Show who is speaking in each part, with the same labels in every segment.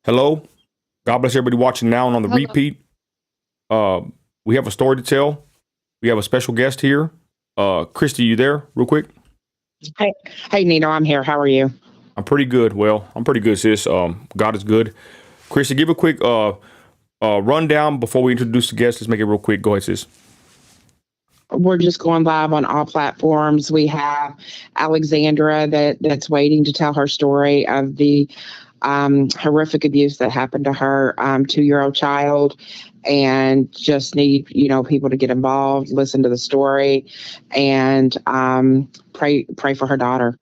Speaker 1: Hello. God bless everybody watching now and on the
Speaker 2: Hello.
Speaker 1: repeat. Uh, we have a story to tell. We have a special guest here. Christy, you there? Real quick.
Speaker 3: Hey, hey, Nino, I'm here. How are you?
Speaker 1: I'm pretty good. Well, I'm pretty good, sis. God is good. Christy, give a quick rundown before we introduce the guest. Let's make it real quick. Go ahead, sis.
Speaker 3: We're just going live on all platforms. We have Alexandria that's waiting to tell her story of the horrific abuse that happened to her 2-year-old child, and just need people to get involved, listen to the story, and pray for her daughter.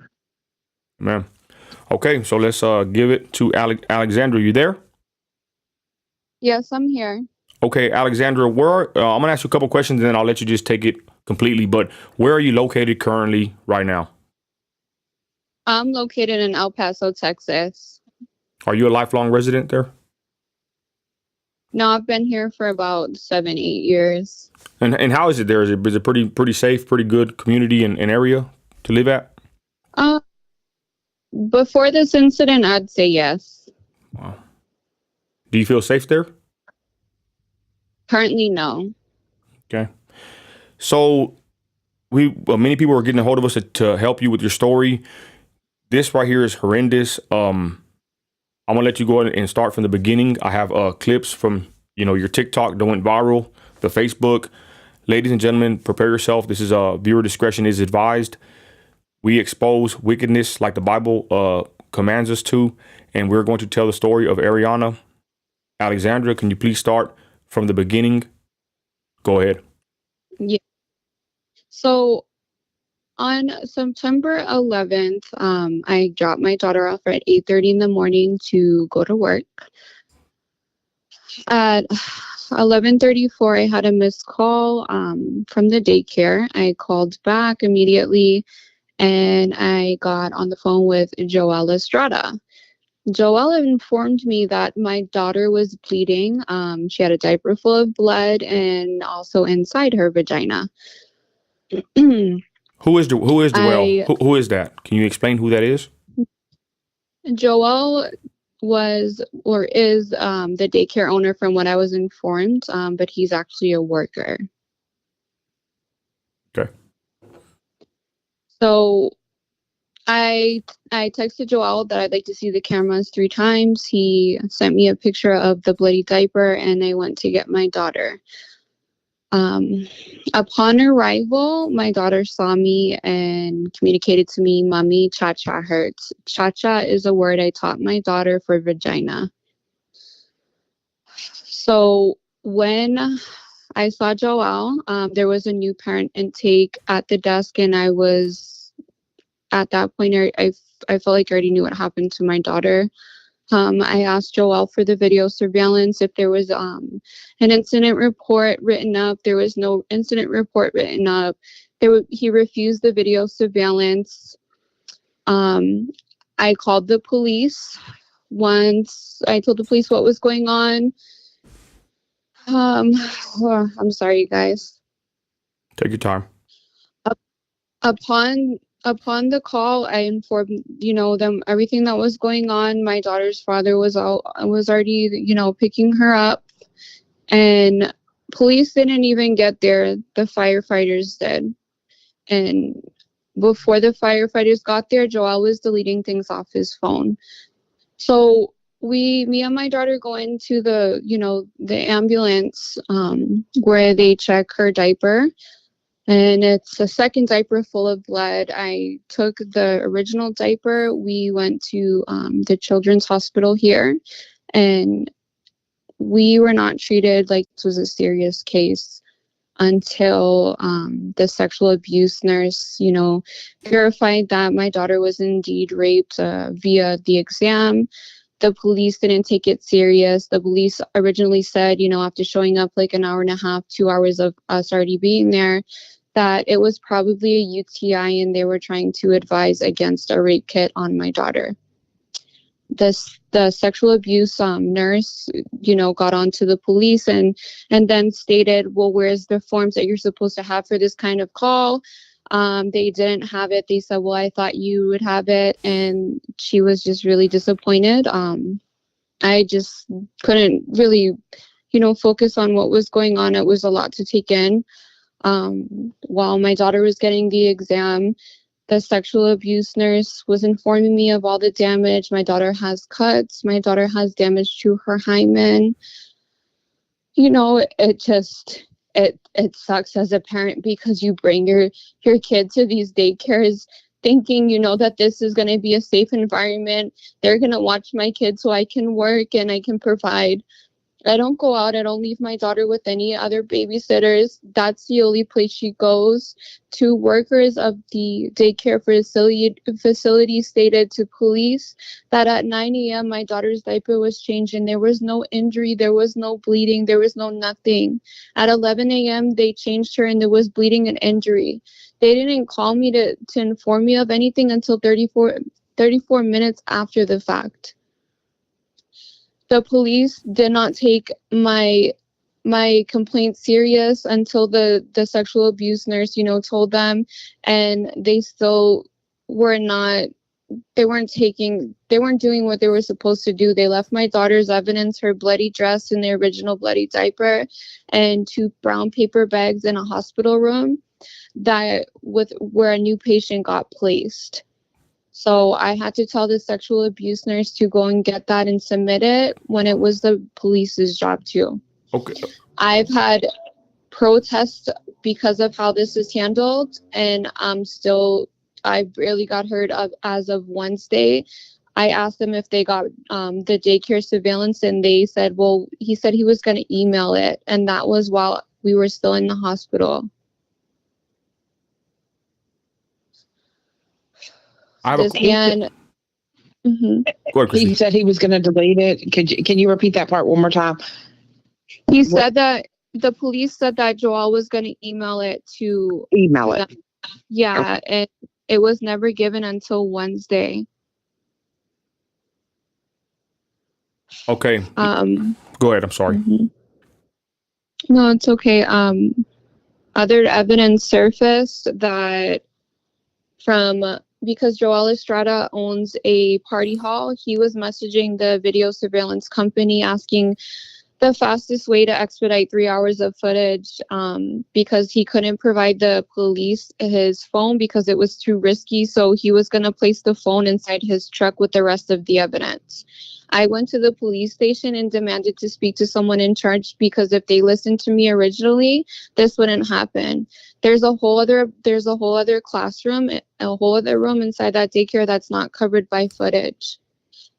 Speaker 1: Man. Okay, so let's give it to Alexandra. You there?
Speaker 2: Yes, I'm here.
Speaker 1: Okay, Alexandra, I'm gonna ask you a couple questions and then I'll let you just take it completely. But where are you located currently right now?
Speaker 2: I'm located in El Paso, Texas.
Speaker 1: Are you a lifelong resident there?
Speaker 2: No, I've been here for about 7, 8 years.
Speaker 1: And how is it there? Is it pretty safe, pretty good community and area to live at?
Speaker 2: Uh, Before this incident, I'd say yes.
Speaker 1: Wow. Do you feel safe there?
Speaker 2: Currently, no.
Speaker 1: Okay. So many people are getting a hold of us to help you with your story. This right here is horrendous. I'm gonna let you go ahead and start from the beginning. I have clips from your TikTok that went viral, the Facebook. Ladies and gentlemen, prepare yourself. This is viewer discretion is advised. We expose wickedness like the Bible commands us to, and we're going to tell the story of Ariana. Alexandra, can you please start from the beginning? Go ahead.
Speaker 2: Yeah. So on September 11th, I dropped my daughter off at 8:30 in the morning to go to work. At 11:34, I had a missed call from the daycare. I called back immediately and I got on the phone with Joelle Estrada. Joelle informed me that my daughter was bleeding. She had a diaper full of blood and also inside her vagina.
Speaker 1: Who is Joelle?
Speaker 2: I
Speaker 1: Who is that? Can you explain who that is?
Speaker 2: Joelle was or is the daycare owner from what I was informed, but he's actually a worker.
Speaker 1: Okay.
Speaker 2: So I texted Joel that I'd like to see the cameras 3 times. He sent me a picture of the bloody diaper, and I went to get my daughter. Upon arrival, my daughter saw me and communicated to me, "Mommy, cha-cha hurts." Cha-cha is a word I taught my daughter for vagina. So when I saw Joel, there was a new parent intake at the desk, and I was at that point, I felt like I already knew what happened to my daughter. I asked Joel for the video surveillance, if there was an incident report written up. There was no incident report written up. He refused the video surveillance. I called the police. Once I told the police what was going on, I'm sorry, you guys.
Speaker 1: Take your time.
Speaker 2: Upon the call, I informed them everything that was going on. My daughter's father was already picking her up, and police didn't even get there. The firefighters did, and before the firefighters got there, Joel was deleting things off his phone. So me and my daughter go into the ambulance where they check her diaper. And it's a second diaper full of blood. I took the original diaper. We went to the children's hospital here, and we were not treated like this was a serious case until the sexual abuse nurse, verified that my daughter was indeed raped via the exam. The police didn't take it serious. The police originally said, after showing up like an hour and a half, 2 hours of us already being there, that it was probably a UTI and they were trying to advise against a rape kit on my daughter. The sexual abuse nurse, got on to the police and then stated, "Well, where's the forms that you're supposed to have for this kind of call?" They didn't have it. They said, "Well, I thought you would have it," and she was just really disappointed. I just couldn't really, focus on what was going on. It was a lot to take in. While my daughter was getting the exam, the sexual abuse nurse was informing me of all the damage. My daughter has cuts. My daughter has damage to her hymen. It sucks as a parent because you bring your kid to these daycares thinking, that this is going to be a safe environment. They're going to watch my kid so I can work and I can provide. I don't go out. I don't leave my daughter with any other babysitters. That's the only place she goes. Two workers of the daycare facility stated to police that at 9 a.m. my daughter's diaper was changed and there was no injury, there was no bleeding, there was no nothing. At 11 a.m. they changed her and there was bleeding and injury. They didn't call me to inform me of anything until 34 minutes after the fact. The police did not take my complaint serious until the sexual abuse nurse, told them, and they still they weren't doing what they were supposed to do. They left my daughter's evidence, her bloody dress in the original bloody diaper, and 2 brown paper bags in a hospital room where a new patient got placed. So I had to tell the sexual abuse nurse to go and get that and submit it when it was the police's job too.
Speaker 1: Okay.
Speaker 2: I've had protests because of how this is handled, and I barely got heard of as of Wednesday. I asked them if they got the daycare surveillance, and they said, well, he said he was going to email it, and that was while we were still in the hospital.
Speaker 1: I have
Speaker 2: This man.
Speaker 3: He said he was going to delete it. Can you repeat that part one more time?
Speaker 2: He said that the police said that Joel was going to email it to
Speaker 3: it.
Speaker 2: Yeah, and it was never given until Wednesday.
Speaker 1: Okay. Go ahead. I'm sorry.
Speaker 2: No, it's okay. Other evidence surfaced that because Joel Estrada owns a party hall, he was messaging the video surveillance company asking the fastest way to expedite 3 hours of footage because he couldn't provide the police his phone because it was too risky. So he was going to place the phone inside his truck with the rest of the evidence. I went to the police station and demanded to speak to someone in charge because if they listened to me originally, this wouldn't happen. There's a whole other classroom, a whole other room inside that daycare that's not covered by footage.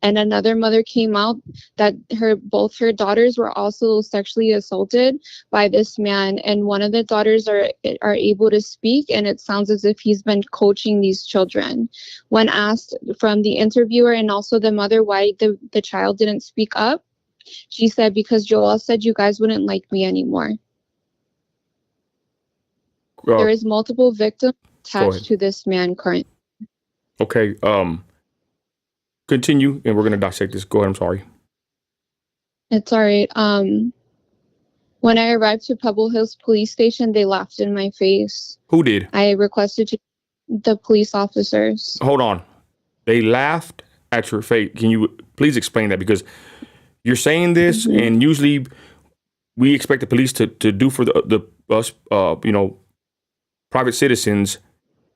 Speaker 2: And another mother came out that both her daughters were also sexually assaulted by this man, and one of the daughters are able to speak, and it sounds as if he's been coaching these children. When asked from the interviewer and also the mother why the child didn't speak up, she said, because Joel said you guys wouldn't like me anymore. There is multiple victims attached to this man currently.
Speaker 1: Okay. Continue, and we're going to dissect this. Go ahead. I'm sorry.
Speaker 2: It's all right. When I arrived to Pebble Hills Police Station, they laughed in my face.
Speaker 1: Who did?
Speaker 2: I requested the police officers.
Speaker 1: Hold on. They laughed at your face. Can you please explain that? Because you're saying this, and usually we expect the police to do for us, private citizens,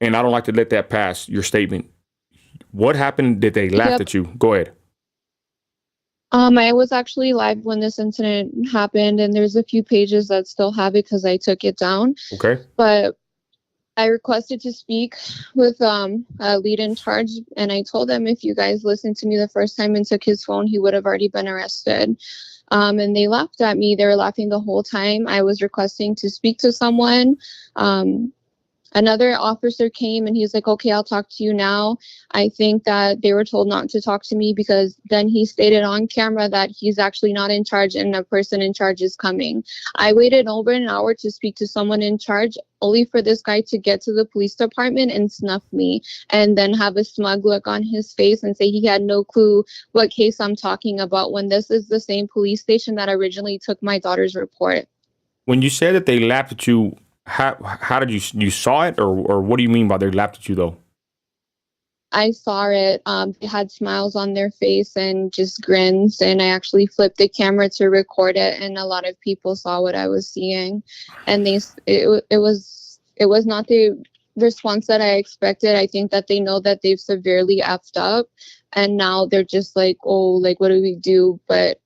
Speaker 1: and I don't like to let that pass. Your statement. What happened? Did they laugh at you? Go ahead.
Speaker 2: I was actually live when this incident happened, and there's a few pages that still have it because I took it down.
Speaker 1: Okay.
Speaker 2: But I requested to speak with a lead in charge, and I told them if you guys listened to me the first time and took his phone, he would have already been arrested. And they laughed at me. They were laughing the whole time. I was requesting to speak to someone. Another officer came and he was like, okay, I'll talk to you now. I think that they were told not to talk to me because then he stated on camera that he's actually not in charge and a person in charge is coming. I waited over an hour to speak to someone in charge, only for this guy to get to the police department and snuff me and then have a smug look on his face and say he had no clue what case I'm talking about when this is the same police station that originally took my daughter's report.
Speaker 1: When you said that they laughed at you, how did you saw it, or what do you mean by they laughed at you though?
Speaker 2: I saw it. They had smiles on their face and just grins. And I actually flipped the camera to record it, and a lot of people saw what I was seeing. And it was not the response that I expected. I think that they know that they've severely effed up, and now they're just like, oh, like what do we do? But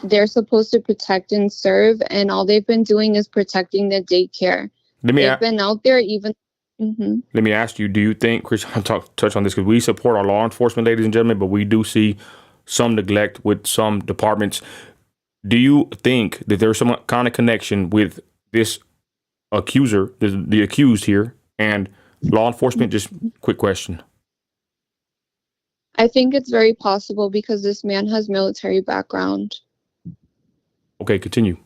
Speaker 2: they're supposed to protect and serve, and all they've been doing is protecting the daycare. They've been out there even. Mm-hmm.
Speaker 1: Let me ask you, do you think, Chris, I'll touch on this because we support our law enforcement, ladies and gentlemen, but we do see some neglect with some departments. Do you think that there's some kind of connection with this accuser, the accused here, and law enforcement? Just quick question.
Speaker 2: I think it's very possible because this man has military background.
Speaker 1: Okay, continue.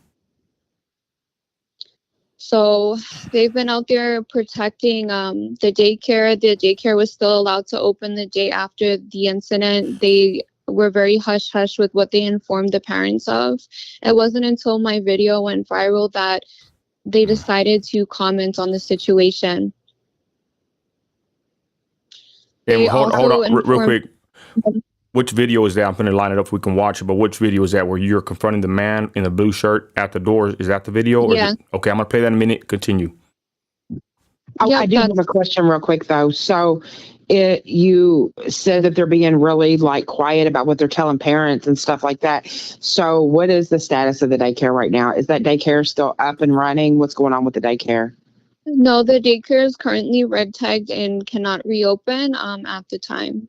Speaker 2: So they've been out there protecting the daycare. The daycare was still allowed to open the day after the incident. They were very hush-hush with what they informed the parents of. It wasn't until my video went viral that they decided to comment on the situation.
Speaker 1: And hold on real quick. Which video is that? I'm going to line it up so we can watch it, but which video is that where you're confronting the man in the blue shirt at the door? Is that the video?
Speaker 2: Yeah.
Speaker 1: Okay, I'm going to play that in a minute. Continue.
Speaker 3: Oh, yeah, I do have a question real quick, though. So you said that they're being really like quiet about what they're telling parents and stuff like that. So what is the status of the daycare right now? Is that daycare still up and running? What's going on with the daycare?
Speaker 2: No, the daycare is currently red tagged and cannot reopen at the time.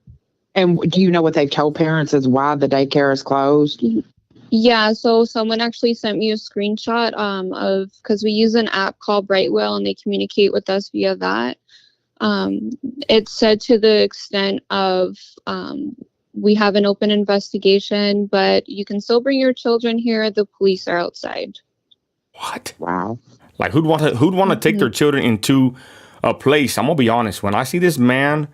Speaker 3: And do you know what they've told parents as why the daycare is closed?
Speaker 2: Yeah, so someone actually sent me a screenshot of, because we use an app called Brightwell and they communicate with us via that. It said to the extent of we have an open investigation, but you can still bring your children here. The police are outside.
Speaker 1: What?
Speaker 3: Wow.
Speaker 1: Like who'd want to take their children into a place? I'm gonna be honest. When I see this man.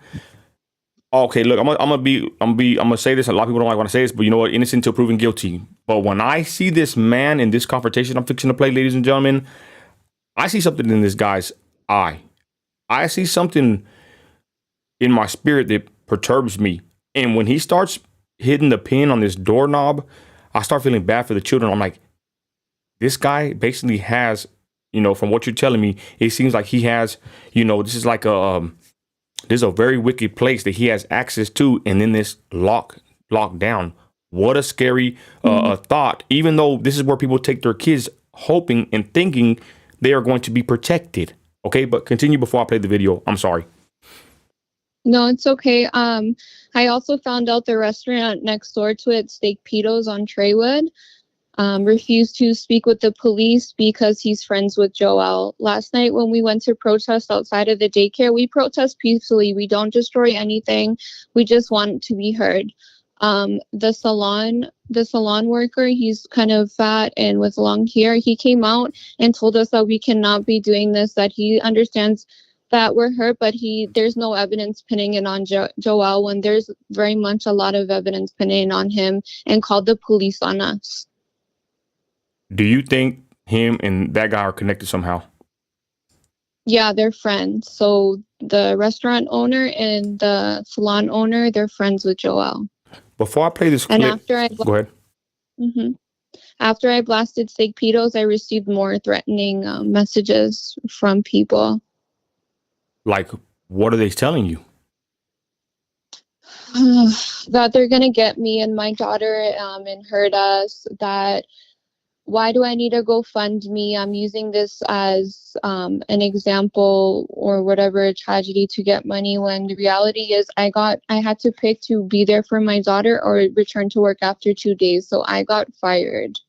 Speaker 1: Okay, look, I'm gonna say this. A lot of people don't like when I say this, but you know what? Innocent until proven guilty. But when I see this man in this confrontation I'm fixing to play, ladies and gentlemen, I see something in this guy's eye. I see something in my spirit that perturbs me. And when he starts hitting the pin on this doorknob, I start feeling bad for the children. I'm like, this guy basically has, from what you're telling me, it seems like he has, this is like this is a very wicked place that he has access to, and then this locked down. What a scary thought, even though this is where people take their kids hoping and thinking they are going to be protected. Okay, but continue before I play the video. I'm sorry.
Speaker 2: No, it's okay. I also found out the restaurant next door to it, Steak Pitos on Traywood, refused to speak with the police because he's friends with Joel. Last night when we went to protest outside of the daycare, we protest peacefully. We don't destroy anything. We just want to be heard. The salon worker, he's kind of fat and with long hair. He came out and told us that we cannot be doing this, that he understands that we're hurt, but there's no evidence pinning it on Joel when there's very much a lot of evidence pinning on him, and called the police on us.
Speaker 1: Do you think him and that guy are connected somehow?
Speaker 2: Yeah, they're friends. So the restaurant owner and the salon owner, they're friends with Joel.
Speaker 1: Before I play this clip, go ahead.
Speaker 2: Mm-hmm. After I blasted Steak Pitos, I received more threatening messages from people.
Speaker 1: Like, what are they telling you?
Speaker 2: That they're going to get me and my daughter and hurt us, that why do I need a GoFundMe? I'm using this as an example or whatever tragedy to get money, when the reality is I had to pick to be there for my daughter or return to work after 2 days. So I got fired.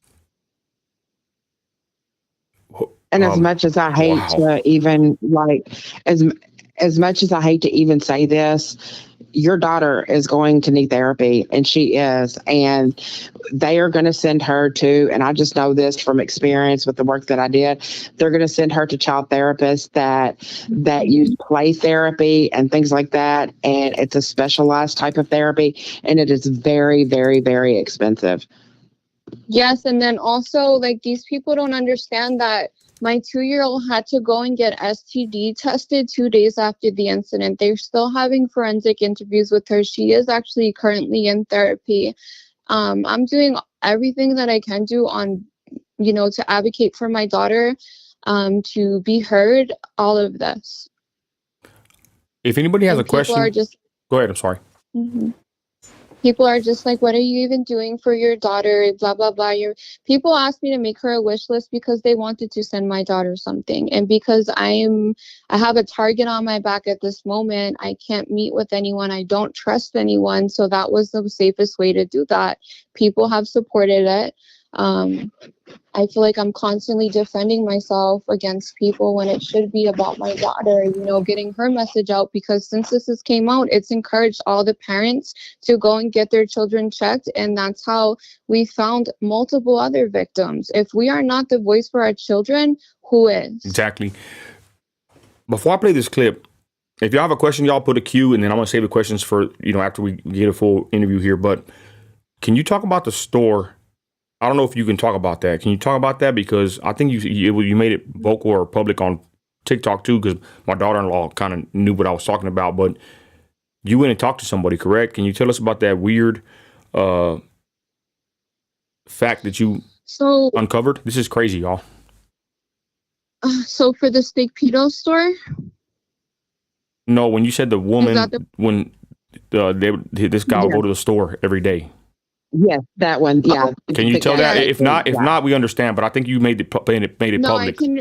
Speaker 3: And as much as I hate to even as much as I hate to even say this, your daughter is going to need therapy, and she is, and they are going to send her to, and I just know this from experience with the work that I did, they're going to send her to child therapists that use play therapy and things like that. And it's a specialized type of therapy, and it is very, very, very expensive.
Speaker 2: Yes. And then also, like, these people don't understand that My 2-year-old had to go and get STD tested 2 days after the incident. They're still having forensic interviews with her. She is actually currently in therapy. I'm doing everything that I can do on, to advocate for my daughter, to be heard, all of this.
Speaker 1: If anybody has
Speaker 2: And
Speaker 1: a question, go ahead. I'm sorry.
Speaker 2: Mhm. People are just like, what are you even doing for your daughter? Blah, blah, blah. People asked me to make her a wish list because they wanted to send my daughter something. And because I have a target on my back at this moment, I can't meet with anyone. I don't trust anyone. So that was the safest way to do that. People have supported it. I feel like I'm constantly defending myself against people when it should be about my daughter, getting her message out, because since this has came out, it's encouraged all the parents to go and get their children checked. And that's how we found multiple other victims. If we are not the voice for our children, who is?
Speaker 1: Exactly. Before I play this clip, if y'all have a question, y'all put a Q, and then I'm going to save the questions for, after we get a full interview here. But can you talk about the store? I don't know if you can talk about that. Can you talk about that? Because I think you made it vocal or public on TikTok too, because my daughter-in-law kind of knew what I was talking about. But you went and talked to somebody, correct? Can you tell us about that weird fact that you uncovered? This is crazy, y'all.
Speaker 2: So for the steak pedo store?
Speaker 1: No, when you said the woman, this guy will go to the store every day.
Speaker 3: Yes, that one. Yeah.
Speaker 1: Can you tell that? If not, we understand. But I think you made it public.
Speaker 2: No,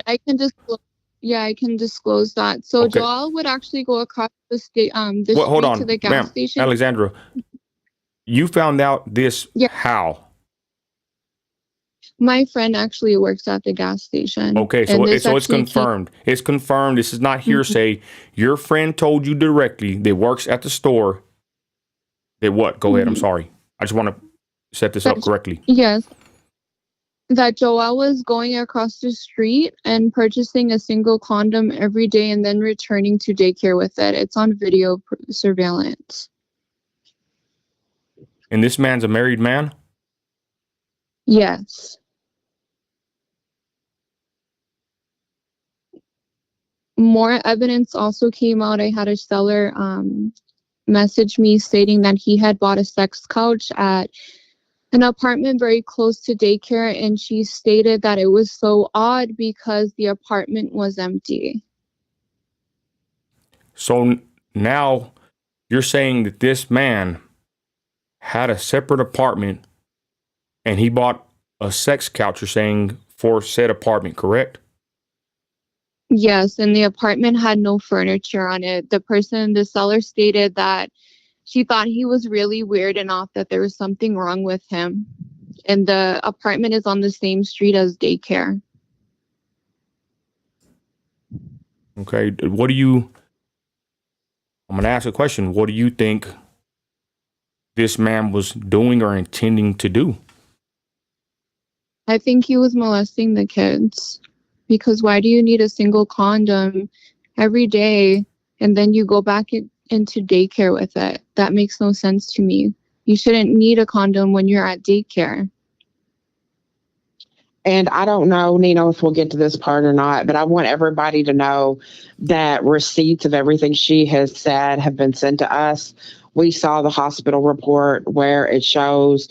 Speaker 2: I can disclose. Yeah, I can disclose that. So okay. Joel would actually go across the street to the gas station.
Speaker 1: Alexandra, you found out this how?
Speaker 2: My friend actually works at the gas station.
Speaker 1: Okay, so it's confirmed. It's confirmed. This is not hearsay. Mm-hmm. Your friend told you directly that works at the store. That what? Go ahead. I'm sorry. I just want to set this up correctly.
Speaker 2: Yes. That Joel was going across the street and purchasing a single condom every day and then returning to daycare with it. It's on video surveillance.
Speaker 1: And this man's a married man?
Speaker 2: Yes. More evidence also came out. I had a seller message me stating that he had bought a sex couch at an apartment very close to daycare, and she stated that it was so odd because the apartment was empty.
Speaker 1: So now you're saying that this man had a separate apartment and he bought a sex couch, you're saying, for said apartment, correct?
Speaker 2: Yes, and the apartment had no furniture on it. The seller stated that she thought he was really weird and off, that there was something wrong with him. And the apartment is on the same street as daycare.
Speaker 1: Okay, I'm going to ask a question. What do you think this man was doing or intending to do?
Speaker 2: I think he was molesting the kids. Because why do you need a single condom every day and then you go back into daycare with it? That makes no sense to me. You shouldn't need a condom when you're at daycare.
Speaker 3: And I don't know, Nino, if we'll get to this part or not, but I want everybody to know that receipts of everything she has said have been sent to us. We saw the hospital report where it shows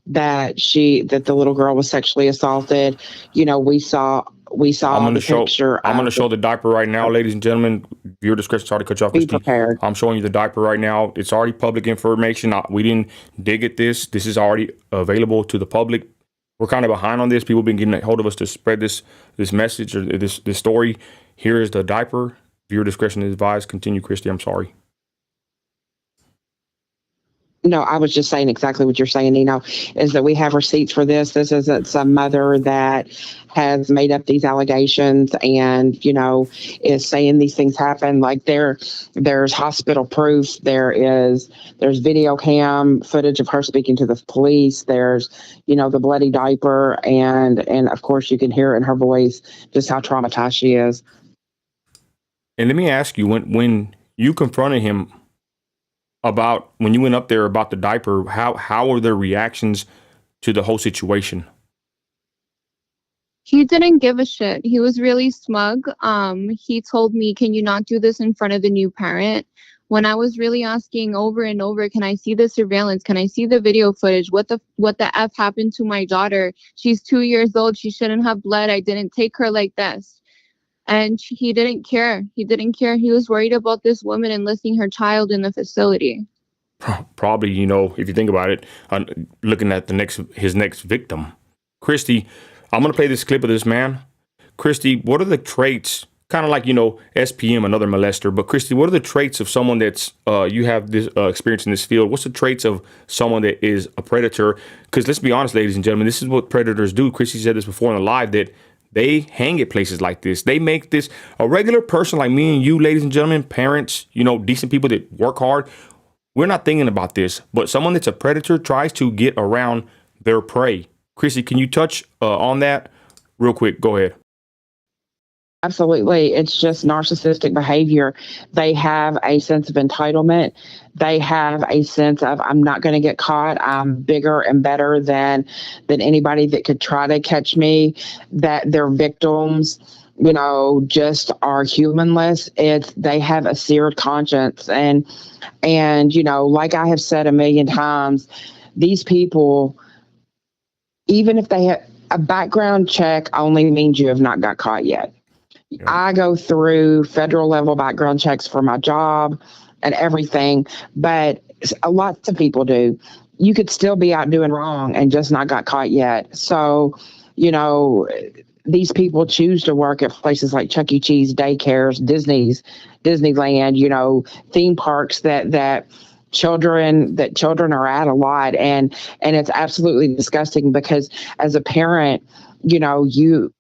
Speaker 3: that the little girl was sexually assaulted. We saw the picture.
Speaker 1: I'm going to show the diaper right now, ladies and gentlemen. Viewer discretion, sorry to cut you off,
Speaker 3: Be prepared.
Speaker 1: I'm showing you the diaper right now. It's already public information. We didn't dig at this. This is already available to the public. We're kind of behind on this. People have been getting a hold of us to spread this message or this story. Here is the diaper. Viewer discretion is advised. Continue, Christy. I'm sorry.
Speaker 3: No, I was just saying exactly what you're saying, Nino, is that we have receipts for this. This isn't some mother that has made up these allegations and, is saying these things happen. Like there's hospital proof. There's video cam footage of her speaking to the police. There's, the bloody diaper. And of course you can hear it in her voice, just how traumatized she is.
Speaker 1: And let me ask you, when you confronted him about when you went up there about the diaper, how were their reactions to the whole situation?
Speaker 2: He didn't give a shit. He was really smug. He told me, "Can you not do this in front of the new parent?" When I was really asking over and over, "Can I see the surveillance? Can I see the video footage? What the F happened to my daughter? She's 2 years old. She shouldn't have bled. I didn't take her like this." And he didn't care. He didn't care. He was worried about this woman enlisting her child in the facility.
Speaker 1: Probably, if you think about it, looking at his next victim. Christy, I'm going to play this clip of this man. Christy, what are the traits, kind of like, SPM, another molester, but Christy, what are the traits of someone that's, you have this experience in this field? What's the traits of someone that is a predator? Because let's be honest, ladies and gentlemen, this is what predators do. Christy said this before in the live, that they hang at places like this. They make this a regular person like me and you, ladies and gentlemen, parents, decent people that work hard. We're not thinking about this, but someone that's a predator tries to get around their prey. Chrissy, can you touch on that real quick? Go ahead.
Speaker 3: Absolutely. It's just narcissistic behavior. They have a sense of entitlement. They have a sense of, I'm not going to get caught. I'm bigger and better than anybody that could try to catch me, that their victims, just are humanless. They have a seared conscience. And, like I have said a million times, these people, even if they have a background check, only means you have not got caught yet. Yeah. I go through federal level background checks for my job and everything, but lots of people do. You could still be out doing wrong and just not got caught yet. So, these people choose to work at places like Chuck E. Cheese, daycares, Disneyland, theme parks that children are at a lot. And it's absolutely disgusting because as a parent, you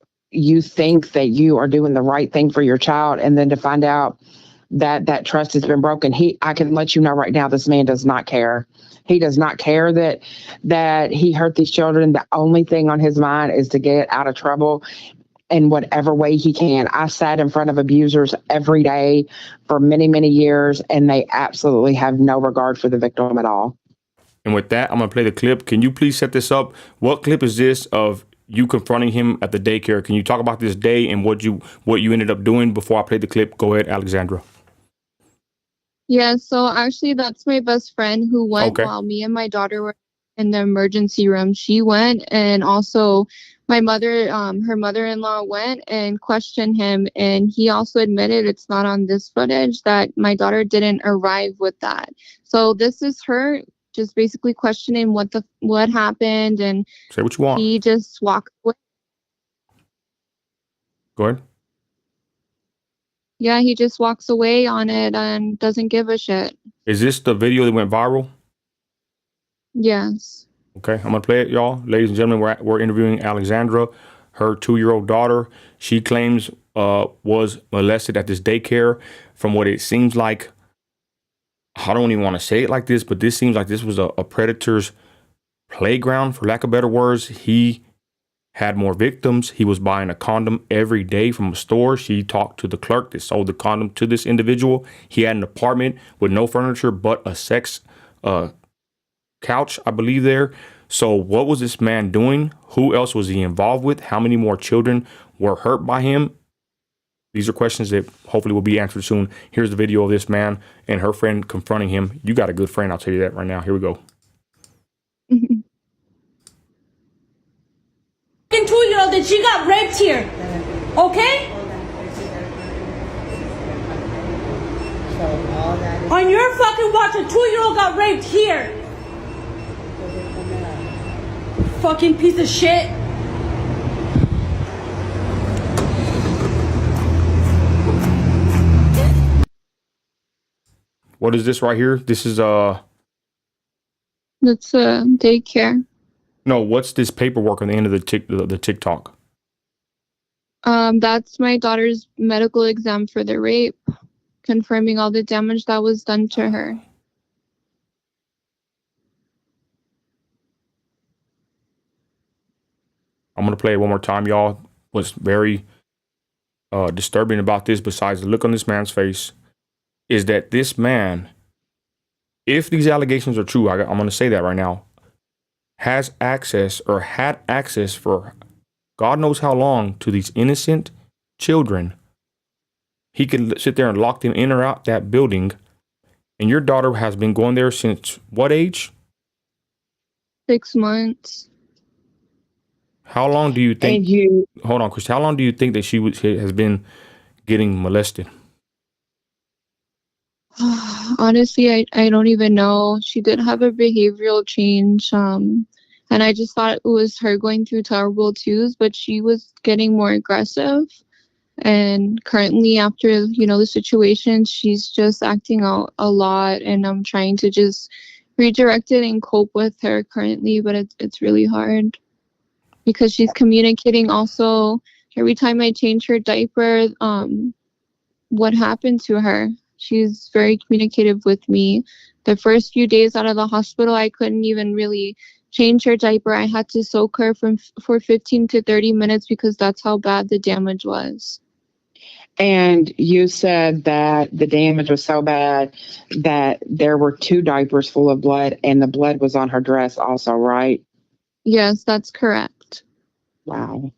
Speaker 3: think that you are doing the right thing for your child, and then to find out that trust has been broken. I can let you know right now, this man does not care. He does not care that he hurt these children. The only thing on his mind is to get out of trouble in whatever way he can. I sat in front of abusers every day for many, many years, and they absolutely have no regard for the victim at all.
Speaker 1: And with that, I'm going to play the clip. Can you please set this up? What clip is this of you confronting him at the daycare? Can you talk about this day and what you ended up doing before I play the clip? Go ahead, Alexandra.
Speaker 2: Yeah, so actually that's my best friend who went while me and my daughter were in the emergency room. She went, and also my mother, her mother-in-law went and questioned him, and he also admitted, it's not on this footage, that my daughter didn't arrive with that. So this is her just basically questioning what happened, and
Speaker 1: say what you want.
Speaker 2: He just walked away.
Speaker 1: Go ahead.
Speaker 2: Yeah, he just walks away on it and doesn't give a shit.
Speaker 1: Is this the video that went viral?
Speaker 2: Yes.
Speaker 1: Okay, I'm gonna play it, y'all. Ladies and gentlemen, we're interviewing Alexandra, her 2-year-old daughter. She claims was molested at this daycare. From what it seems like, I don't even want to say it like this, but this seems like this was a predator's playground, for lack of better words. He had more victims. He was buying a condom every day from a store. She talked to the clerk that sold the condom to this individual. He had an apartment with no furniture but a sex couch, I believe, there. So what was this man doing? Who else was he involved with? How many more children were hurt by him? These are questions that hopefully will be answered soon. Here's the video of this man and her friend confronting him. You got a good friend, I'll tell you that right now. Here we go.
Speaker 4: 2-year-old that she got raped here, okay? On your fucking watch, a 2-year-old got raped here. Fucking piece of shit.
Speaker 1: What is this right here? This is
Speaker 2: That's a daycare.
Speaker 1: No, what's this paperwork on the end of the TikTok?
Speaker 2: That's my daughter's medical exam for the rape, confirming all the damage that was done to her.
Speaker 1: I'm going to play it one more time, y'all. What's very disturbing about this, besides the look on this man's face, is that this man, if these allegations are true, I'm going to say that right now, has access or had access for God knows how long, to these innocent children. He could sit there and lock them in or out that building. And your daughter has been going there since what age?
Speaker 2: 6 months.
Speaker 1: How long do you think?
Speaker 3: And you,
Speaker 1: Hold on, Chris. How long do you think that she has been getting molested?
Speaker 2: Honestly, I don't even know. She did have a behavioral change. And I just thought it was her going through terrible twos, but she was getting more aggressive. And currently, after, you know, the situation, she's just acting out a lot. And I'm trying to just redirect it and cope with her currently, but it's really hard because she's communicating also every time I change her diaper, what happened to her. She's very communicative with me. The first few days out of the hospital, I couldn't even really change her diaper. I had to soak her for 15 to 30 minutes because that's how bad the damage was.
Speaker 3: and you said that the damage was so bad that there were 2 diapers full of blood, and the blood was on her dress also, right?
Speaker 2: Yes, that's correct.
Speaker 3: Wow.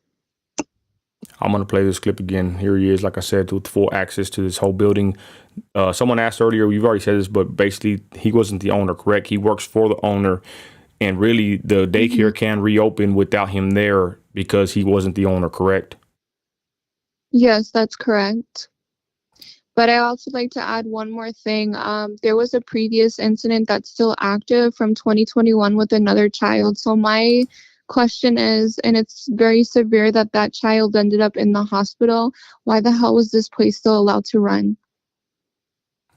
Speaker 1: I'm going to play this clip again. Here he is, like I said, with full access to this whole building. Someone asked earlier, you've already said this, but basically he wasn't the owner, correct? He works for the owner. And really, the daycare can reopen without him there because he wasn't the owner, correct?
Speaker 2: Yes, that's correct. But I also like to add one more thing. There was a previous incident that's still active from 2021 with another child. So my question is, and it's very severe that that child ended up in the hospital. Why the hell was this place still allowed to run?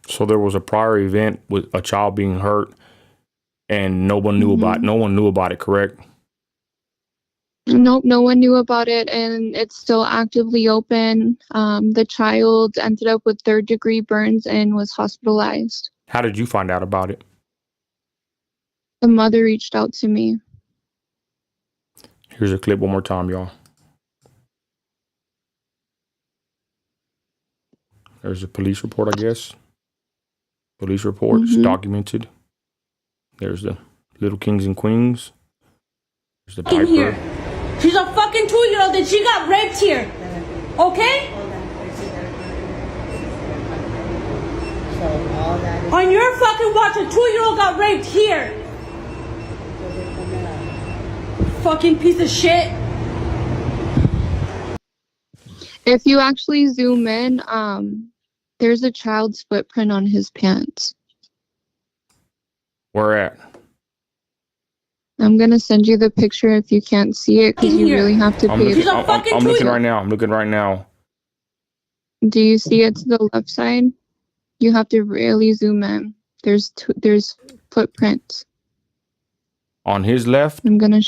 Speaker 1: So there was a prior event with a child being hurt, and no one knew about it, correct?
Speaker 2: Nope, no one knew about it, and it's still actively open. The child ended up with 3rd-degree burns and was hospitalized.
Speaker 1: How did you find out about it?
Speaker 2: The mother reached out to me.
Speaker 1: Here's a clip one more time, y'all. There's a police report, I guess. Police report. It's documented. There's the little kings and queens. There's the diaper.
Speaker 4: Here. She's a fucking 2-year-old and she got raped here. Okay? On your fucking watch, a 2-year-old got raped here. Fucking piece of shit.
Speaker 2: If you actually zoom in, there's a child's footprint on his pants.
Speaker 1: Where at?
Speaker 2: I'm gonna send you the picture if you can't see it, because you really have to
Speaker 1: I'm
Speaker 2: pay.
Speaker 1: looking,
Speaker 4: fucking
Speaker 1: I'm looking
Speaker 4: tweet.
Speaker 1: right now. I'm looking right now.
Speaker 2: Do you see it to the left side? You have to really zoom in. There's footprints.
Speaker 1: On his left?
Speaker 2: I'm gonna.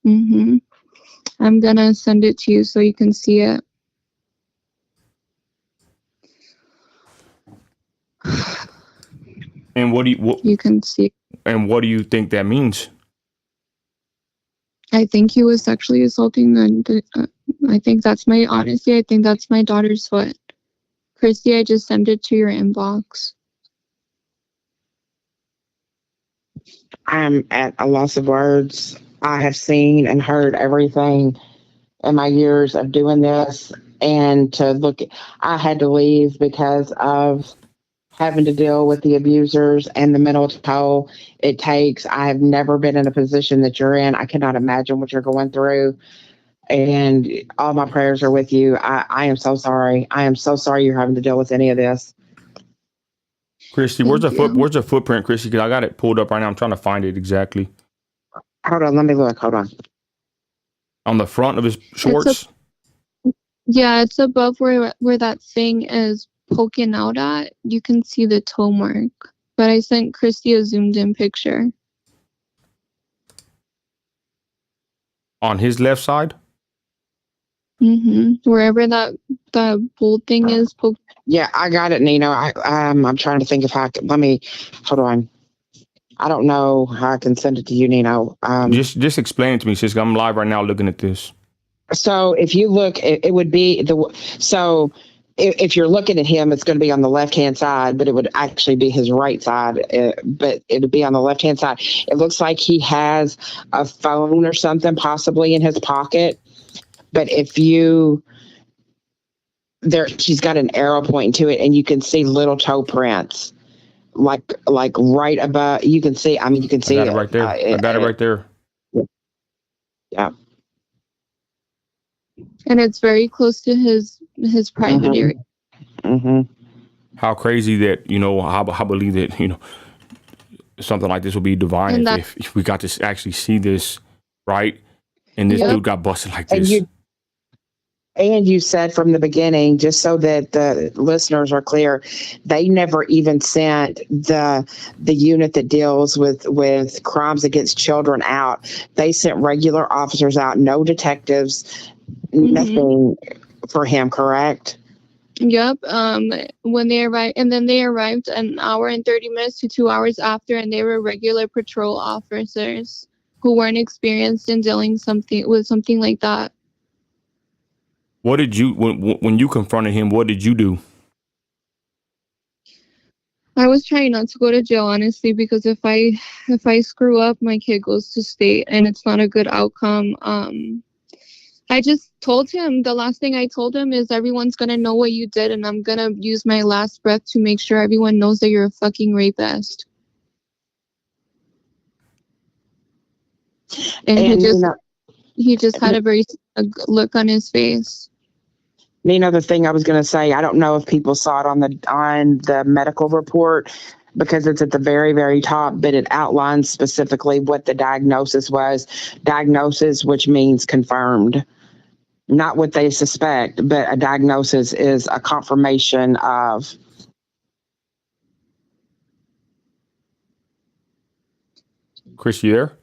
Speaker 2: I'm gonna send it to you so you can see it.
Speaker 1: And what do
Speaker 2: You can see.
Speaker 1: and what do you think that means?
Speaker 2: I think he was sexually assaulting I think that's I think that's my daughter's foot. Christy, I just sent it to your inbox.
Speaker 3: I'm at a loss of words. I have seen and heard everything in my years of doing this, and I had to leave because of having to deal with the abusers and the mental toll it takes. I have never been in a position that you're in. I cannot imagine what you're going through. And all my prayers are with you. I am so sorry. I am so sorry you're having to deal with any of this.
Speaker 1: Christy, where's the footprint, Christy? Because I got it pulled up right now. I'm trying to find it exactly.
Speaker 3: Hold on, let me look. Hold on.
Speaker 1: On the front of his shorts?
Speaker 2: It's above where that thing is poking out at. You can see the toe mark. But I sent Christy a zoomed in picture.
Speaker 1: On his left side?
Speaker 2: Wherever that bold thing is.
Speaker 3: Yeah, I got it, Nino. I'm trying to think if hold on. I don't know how I can send it to you, Nino.
Speaker 1: Just explain it to me, sis. I'm live right now looking at this.
Speaker 3: So if you look, it would be if you're looking at him, it's going to be on the left-hand side, but it would actually be his right side. But it would be on the left-hand side. It looks like he has a phone or something possibly in his pocket. But if she's got an arrow pointing to it, and you can see little toe prints, like right above. You can see. I mean, you can
Speaker 1: I
Speaker 3: see
Speaker 1: got it
Speaker 3: it.
Speaker 1: right there. I got it right there.
Speaker 3: Yeah.
Speaker 2: And it's very close to his private area.
Speaker 3: Mm-hmm.
Speaker 1: How crazy that, I believe that, something like this would be divine
Speaker 2: And
Speaker 1: if we got to actually see this, right? And this
Speaker 2: Yep.
Speaker 1: dude got busted like this.
Speaker 3: And you said from the beginning, just so that the listeners are clear, they never even sent the unit that deals with crimes against children out. They sent regular officers out, no detectives, nothing for him, correct?
Speaker 2: Yep. When they arrived, and then they arrived an hour and 30 minutes to 2 hours after, and they were regular patrol officers who weren't experienced in dealing with something like that.
Speaker 1: What did you, when you confronted him, what did you do?
Speaker 2: I was trying not to go to jail, honestly, because if I screw up, my kid goes to state, and it's not a good outcome. I just told him, the last thing I told him is everyone's going to know what you did, and I'm going to use my last breath to make sure everyone knows that you're a fucking rapist. And he just had a very look on his face.
Speaker 3: The thing I was going to say, I don't know if people saw it on the medical report, because it's at the very, very top, but it outlines specifically what the diagnosis was. Diagnosis, which means confirmed. Not what they suspect, but a diagnosis is a confirmation of.
Speaker 1: Chris, you there?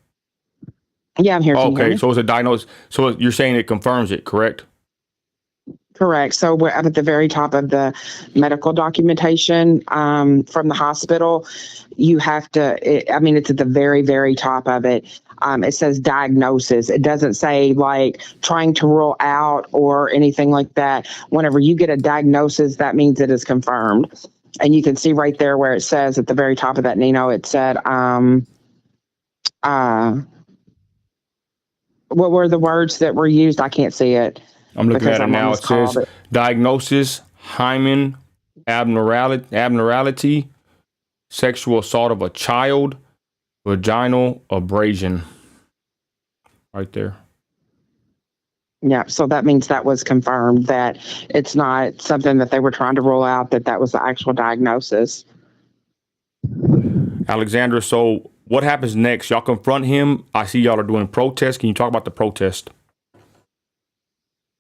Speaker 3: Yeah, I'm here.
Speaker 1: Okay, so it's a diagnosis. So you're saying it confirms it, correct?
Speaker 3: Correct. So we're up at the very top of the medical documentation from the hospital. You have to, it's at the very, very top of it. It says diagnosis. It doesn't say like trying to rule out or anything like that. Whenever you get a diagnosis, that means it is confirmed. And you can see right there where it says at the very top of that, Nino, it said, what were the words that were used? I can't see it.
Speaker 1: I'm looking at it now. It says diagnosis, hymen, abnormality, sexual assault of a child, vaginal abrasion. Right there.
Speaker 3: Yeah, so that means that was confirmed, that it's not something that they were trying to rule out, that was the actual diagnosis.
Speaker 1: Alexandra, so what happens next? Y'all confront him. I see y'all are doing protests. Can you talk about the protest?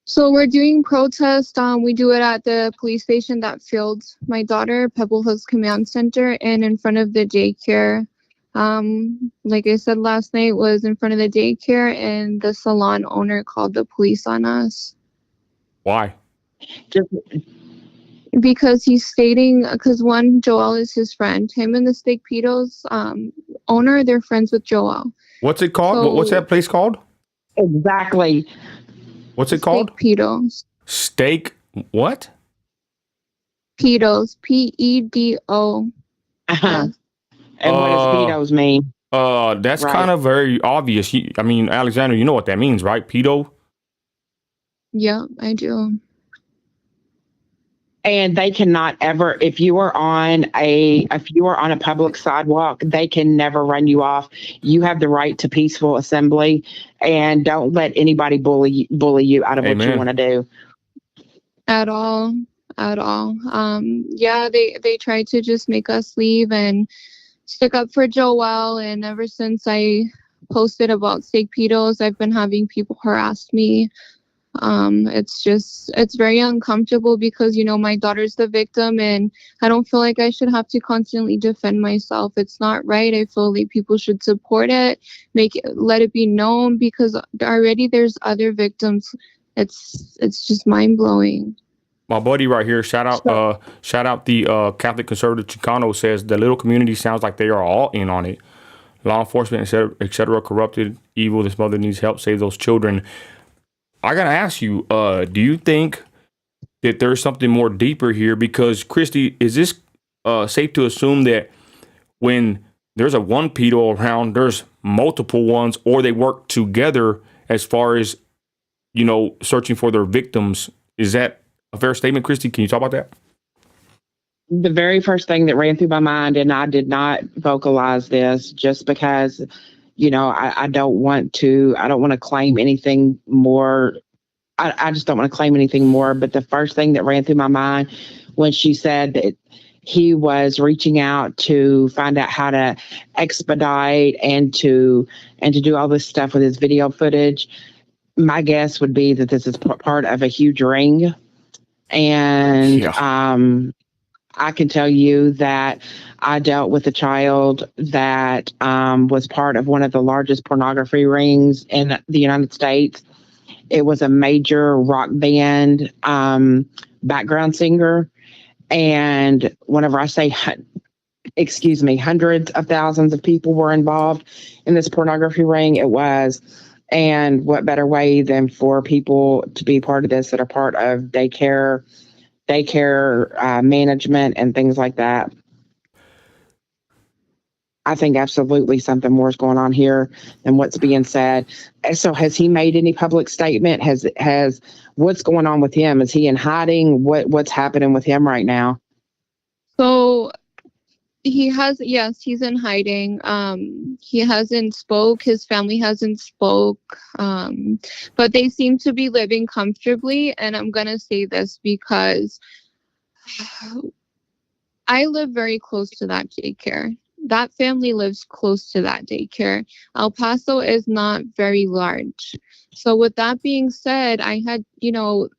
Speaker 2: So we're doing protest. We do it at the police station that filed my daughter, Pebble Hills Command Center, and in front of the daycare. Like I said last night, was in front of the daycare, and the salon owner called the police on us.
Speaker 1: Why?
Speaker 2: Because he's stating, one, Joel is his friend. Him and the Steak Pedos owner, they're friends with Joel.
Speaker 1: What's it called? What's that place called?
Speaker 3: Exactly.
Speaker 1: What's it called?
Speaker 2: Steak Pedos.
Speaker 1: Steak what?
Speaker 2: Pedos. Pedo.
Speaker 3: Uh-huh. And what does pedos mean?
Speaker 1: That's right. Kind of very obvious. Alexander, you know what that means, right? Pedo?
Speaker 2: Yeah, I do.
Speaker 3: And they cannot ever, if you are on a public sidewalk, they can never run you off. You have the right to peaceful assembly, and don't let anybody bully you out of what you want to do.
Speaker 2: At all. Yeah, they tried to just make us leave and stick up for Joel. And ever since I posted about Steak Pedos, I've been having people harass me. It's very uncomfortable because, my daughter's the victim, and I don't feel like I should have to constantly defend myself. It's not right. I feel like people should support it, let it be known, because already there's other victims. It's just mind blowing.
Speaker 1: My buddy right here, shout out the Catholic Conservative Chicano, says the little community sounds like they are all in on it. Law enforcement, et cetera, corrupted, evil. This mother needs help. Save those children. I gotta ask you, do you think that there's something more deeper here? Because Christy, is this safe to assume that when there's a one pedo around, there's multiple ones, or they work together as far as searching for their victims. Is that a fair statement, Christy? Can you talk about that?
Speaker 3: The very first thing that ran through my mind, and I did not vocalize this just because, I don't want to claim anything more. I just don't want to claim anything more. But the first thing that ran through my mind when she said that he was reaching out to find out how to expedite and to do all this stuff with his video footage, my guess would be that this is part of a huge ring. And I can tell you that I dealt with a child that was part of one of the largest pornography rings in the United States. It was a major rock band background singer. And whenever I say, hundreds of thousands of people were involved in this pornography ring, it was. And what better way than for people to be part of this that are part of daycare management and things like that. I think absolutely something more is going on here than what's being said. So has he made any public statement? Has what's going on with him? Is he in hiding? What's happening with him right now?
Speaker 2: So yes, he's in hiding. He hasn't spoke, his family hasn't spoke, but they seem to be living comfortably. And I'm gonna say this because I live very close to that daycare. That family lives close to that daycare. El Paso is not very large. So with that being said, I had, 2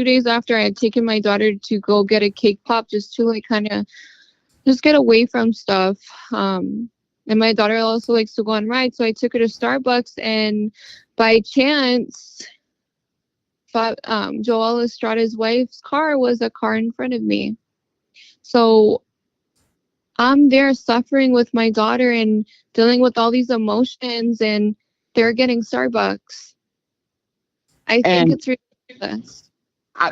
Speaker 2: days after I had taken my daughter to go get a cake pop just to kind of just get away from stuff. And my daughter also likes to go on rides. So I took her to Starbucks, and by chance, Joel Estrada's wife's car was a car in front of me. So I'm there suffering with my daughter and dealing with all these emotions, and they're getting Starbucks. I think it's ridiculous.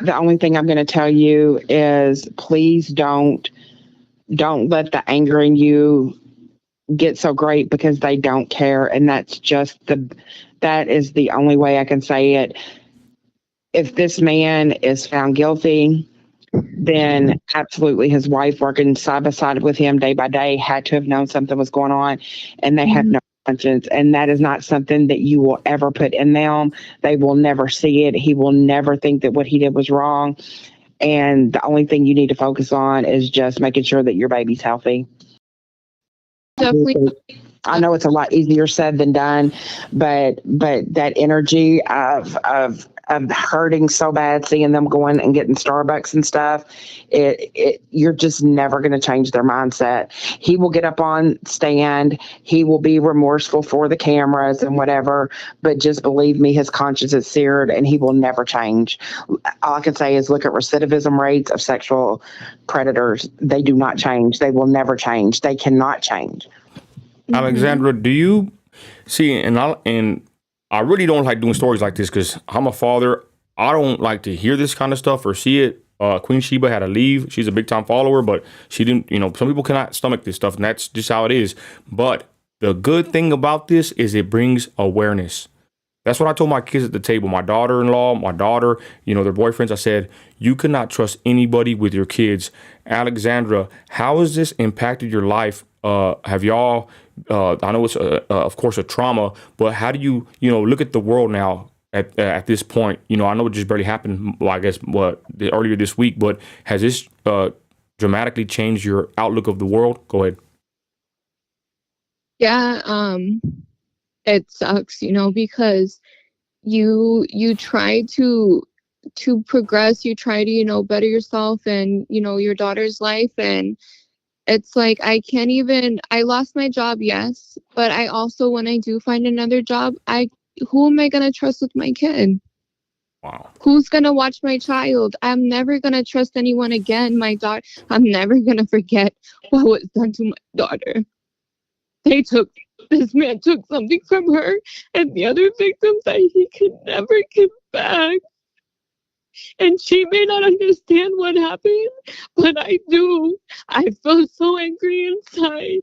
Speaker 3: The only thing I'm going to tell you is please don't let the anger in you get so great because they don't care. And that is the only way I can say it. If this man is found guilty, then absolutely his wife working side by side with him day by day had to have known something was going on, and they have no conscience. And that is not something that you will ever put in them. They will never see it. He will never think that what he did was wrong. And the only thing you need to focus on is just making sure that your baby's healthy.
Speaker 2: Definitely.
Speaker 3: I know it's a lot easier said than done, but that energy of hurting so bad, seeing them going and getting Starbucks and stuff, you're just never going to change their mindset. He will get up on stand. He will be remorseful for the cameras and whatever, but just believe me, his conscience is seared and he will never change. All I can say is look at recidivism rates of sexual predators. They do not change. They will never change. They cannot change.
Speaker 1: Alexandra, do you see? And I really don't like doing stories like this because I'm a father. I don't like to hear this kind of stuff or see it. Queen Sheba had to leave. She's a big time follower, but she didn't. Some people cannot stomach this stuff, and that's just how it is. But the good thing about this is it brings awareness. That's what I told my kids at the table. My daughter-in-law, my daughter, their boyfriends. I said, you cannot trust anybody with your kids. Alexandra, how has this impacted your life? Have y'all? I know it's of course a trauma, but how do you look at the world now at this point? I know it just barely happened. Well, I guess earlier this week, but has this dramatically changed your outlook of the world? Go ahead.
Speaker 2: Yeah, it sucks, because you try to progress, you try to better yourself and your daughter's life, and it's like I lost my job, yes, but I also, when I do find another job, who am I gonna trust with my kid?
Speaker 1: Wow.
Speaker 2: Who's gonna watch my child? I'm never gonna trust anyone again. I'm never gonna forget what was done to my daughter. This man took something from her and the other victims that he could never give back. And she may not understand what happened, but I do. I feel so angry inside.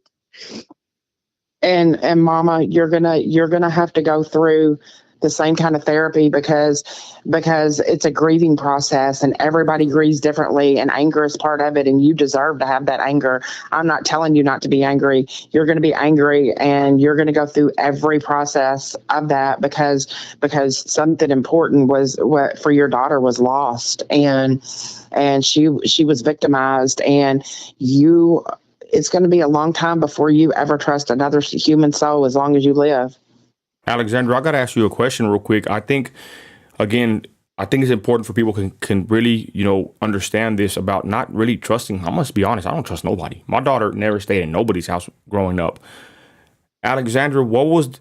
Speaker 3: And Mama, you're gonna have to go through the same kind of therapy because it's a grieving process and everybody grieves differently, and anger is part of it, and you deserve to have that anger. I'm not telling you not to be angry. You're going to be angry, and you're going to go through every process of that because something important was what for your daughter was lost, and she was victimized, and it's going to be a long time before you ever trust another human soul as long as you live.
Speaker 1: Alexandra, I got to ask you a question real quick. I think it's important for people can really, understand this about not really trusting. I must be honest, I don't trust nobody. My daughter never stayed in nobody's house growing up. Alexandra, what was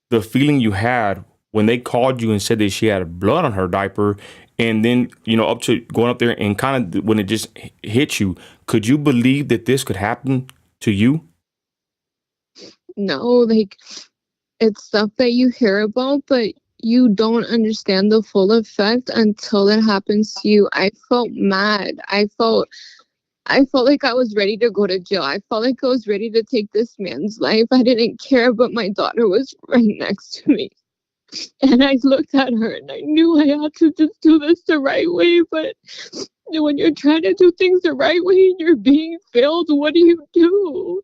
Speaker 1: the feeling you had when they called you and said that she had blood on her diaper? And then, up to going up there and kind of when it just hit you, could you believe that this could happen to you?
Speaker 2: No, like, it's stuff that you hear about, but you don't understand the full effect until it happens to you. I felt mad. I felt like I was ready to go to jail. I felt like I was ready to take this man's life. I didn't care, but my daughter was right next to me. And I looked at her and I knew I had to just do this the right way. But when you're trying to do things the right way and you're being failed, what do you do?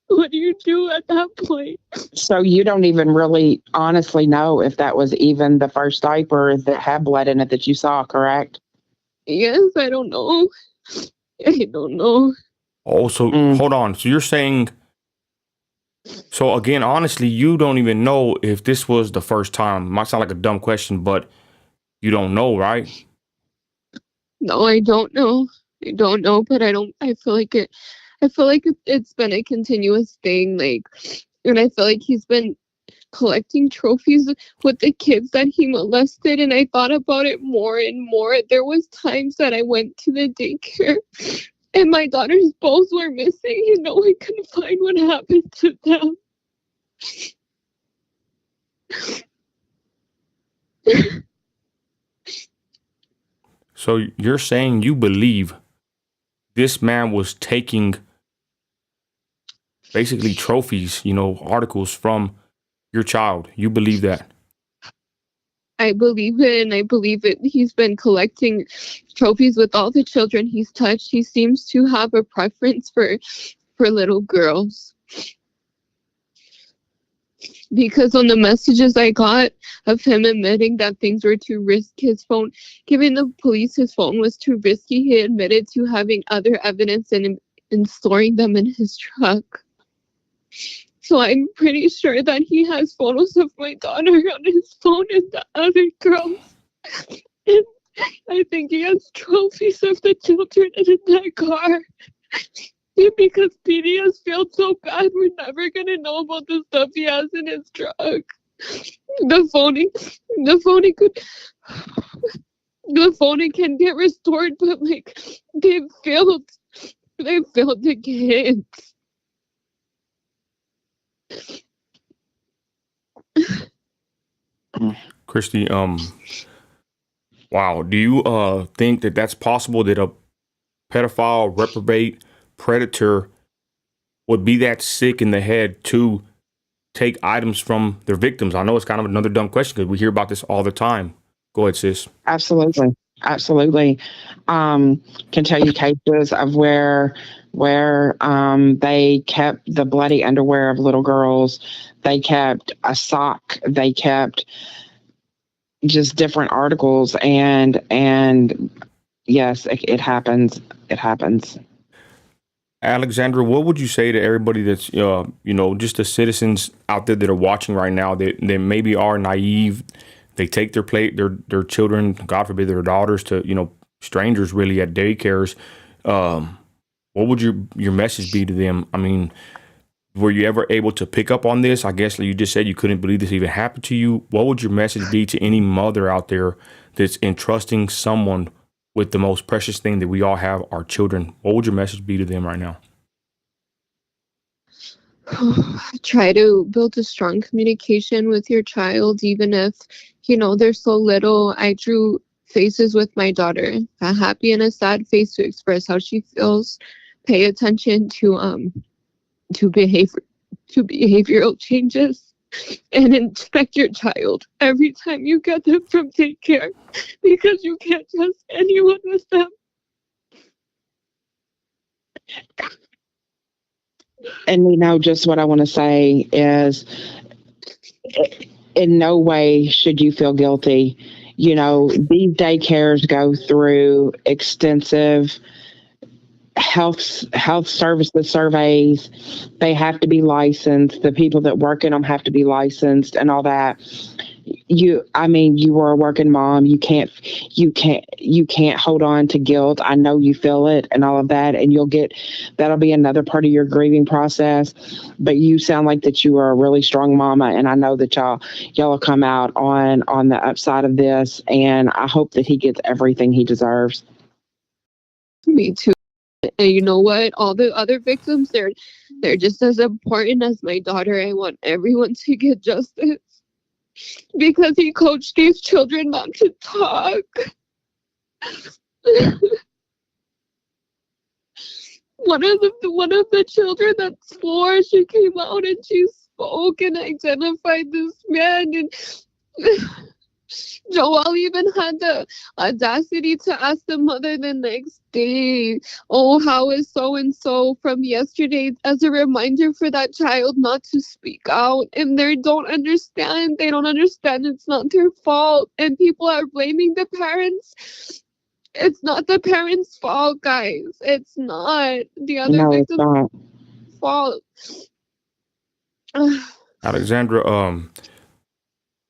Speaker 2: What do you do at that point?
Speaker 3: So you don't even really honestly know if that was even the first diaper that had blood in it that you saw, correct?
Speaker 2: Yes, I don't know. I don't know.
Speaker 1: Oh, so hold on. So you're saying, so again, honestly, you don't even know if this was the first time. Might sound like a dumb question, but you don't know, right?
Speaker 2: No, I don't know. I don't know, but I feel like it's been a continuous thing, like, and I feel like he's been collecting trophies with the kids that he molested, and I thought about it more and more. There was times that I went to the daycare and my daughters both were missing, and no one could find what happened to them.
Speaker 1: So you're saying you believe this man was taking basically trophies, articles from your child. You believe that?
Speaker 2: I believe it, and I believe it. He's been collecting trophies with all the children he's touched. He seems to have a preference for little girls. Because on the messages I got of him admitting that things were too risky, giving the police his phone was too risky, he admitted to having other evidence and storing them in his truck. So I'm pretty sure that he has photos of my daughter on his phone and the other girls. And I think he has trophies of the children in that car. And because PD has failed so bad, we're never going to know about the stuff he has in his truck. The phone can get restored, but like they failed the kids.
Speaker 1: Christy, wow. Do you think that that's possible that a pedophile, reprobate, predator would be that sick in the head to take items from their victims? I know it's kind of another dumb question because we hear about this all the time. Go ahead, sis.
Speaker 3: Absolutely. Can tell you cases of where they kept the bloody underwear of little girls. They kept a sock. They kept just different articles, and yes, it happens. It happens.
Speaker 1: Alexandra, what would you say to everybody that's, just the citizens out there that are watching right now that maybe are naive? They take their children, God forbid, their daughters to, strangers really at daycares. What would your message be to them? I mean, were you ever able to pick up on this? I guess you just said you couldn't believe this even happened to you. What would your message be to any mother out there that's entrusting someone with the most precious thing that we all have, our children? What would your message be to them right now?
Speaker 2: Try to build a strong communication with your child, even if, they're so little. I drew faces with my daughter, a happy and a sad face to express how she feels. Pay attention to behavioral changes. and inspect your child every time you get them from daycare, because you can't trust anyone with them.
Speaker 3: And just what I want to say is, in no way should you feel guilty. These daycares go through extensive health services surveys. They have to be licensed. The people that work in them have to be licensed and all that. You were a working mom. You can't hold on to guilt. I know you feel it and all of that, and that'll be another part of your grieving process. But you sound like that you are a really strong mama, and I know that y'all will come out on the upside of this, and I hope that he gets everything he deserves.
Speaker 2: Me too. And you know what? All the other victims, they're just as important as my daughter. I want everyone to get justice, because he coached these children not to talk. One of the children that's 4, she came out and she spoke and identified this man, and Joel even had the audacity to ask the mother the next day, "Oh, how is so-and-so from yesterday?" as a reminder for that child not to speak out. And they don't understand. They don't understand it's not their fault. And people are blaming the parents. It's not the parents' fault, guys. It's not the other
Speaker 3: No, it's
Speaker 2: victim's
Speaker 3: not.
Speaker 2: fault.
Speaker 1: Alexandra,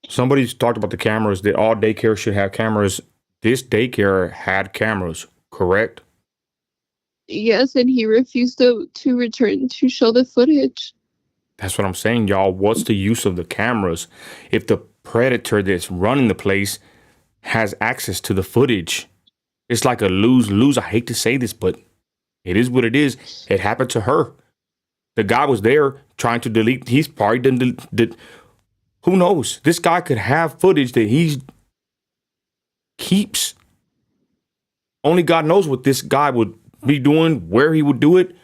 Speaker 1: somebody's talked about the cameras, that all daycare should have cameras. This daycare had cameras, correct?
Speaker 2: Yes, and he refused to return to show the footage.
Speaker 1: That's what I'm saying, y'all. What's the use of the cameras if the predator that's running the place has access to the footage? It's like a lose-lose. I hate to say this, but it is what it is. It happened to her. The guy was there trying to delete. He's probably did. Who knows? This guy could have footage that he keeps. Only God knows what this guy would be doing, where he would do it.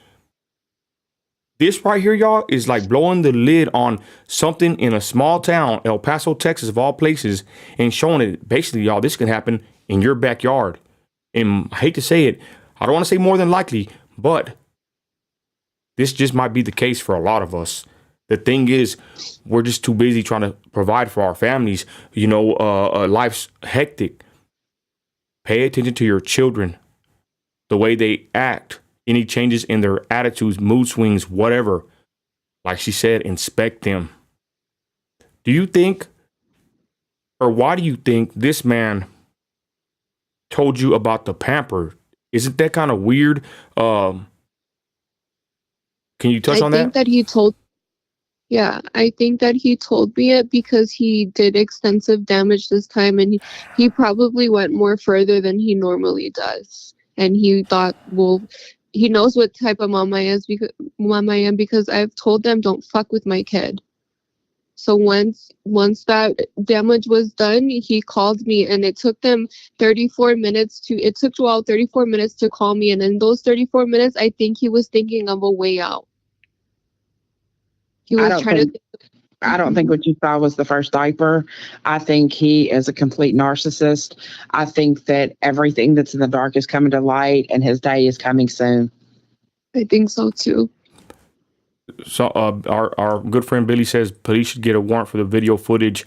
Speaker 1: This right here, y'all, is like blowing the lid on something in a small town, El Paso, Texas, of all places, and showing it. Basically, y'all, this can happen in your backyard. And I hate to say it, I don't want to say more than likely, but this just might be the case for a lot of us. The thing is, we're just too busy trying to provide for our families. Life's hectic. Pay attention to your children, the way they act, any changes in their attitudes, mood swings, whatever. Like she said, inspect them. Do you think, or why do you think this man told you about the pamper? Isn't that kind of weird? Can you touch on that?
Speaker 2: I think that he told me it because he did extensive damage this time, and he probably went more further than he normally does. And he thought, well, he knows what type of mom I am because I've told them don't fuck with my kid. So once that damage was done, he called me, and it took Joel 34 minutes to call me, and in those 34 minutes, I think he was thinking of a way out. He was
Speaker 3: I don't think what you saw was the first diaper. I think he is a complete narcissist. I think that everything that's in the dark is coming to light, and his day is coming soon.
Speaker 2: I think so too.
Speaker 1: So our good friend Billy says police should get a warrant for the video footage.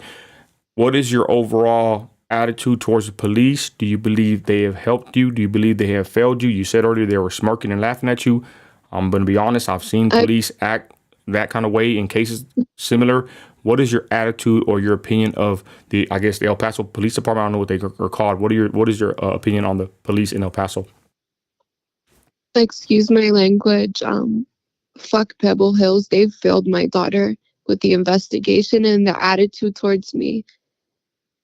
Speaker 1: What is your overall attitude towards the police? Do you believe they have helped you? Do you believe they have failed you? You said earlier they were smirking and laughing at you. I'm going to be honest. I've seen police act that kind of way in cases similar. What is your attitude or your opinion of the El Paso Police Department? I don't know what they are called. What is your opinion on the police in El Paso?
Speaker 2: Excuse my language. Fuck Pebble Hills. They've failed my daughter with the investigation and the attitude towards me.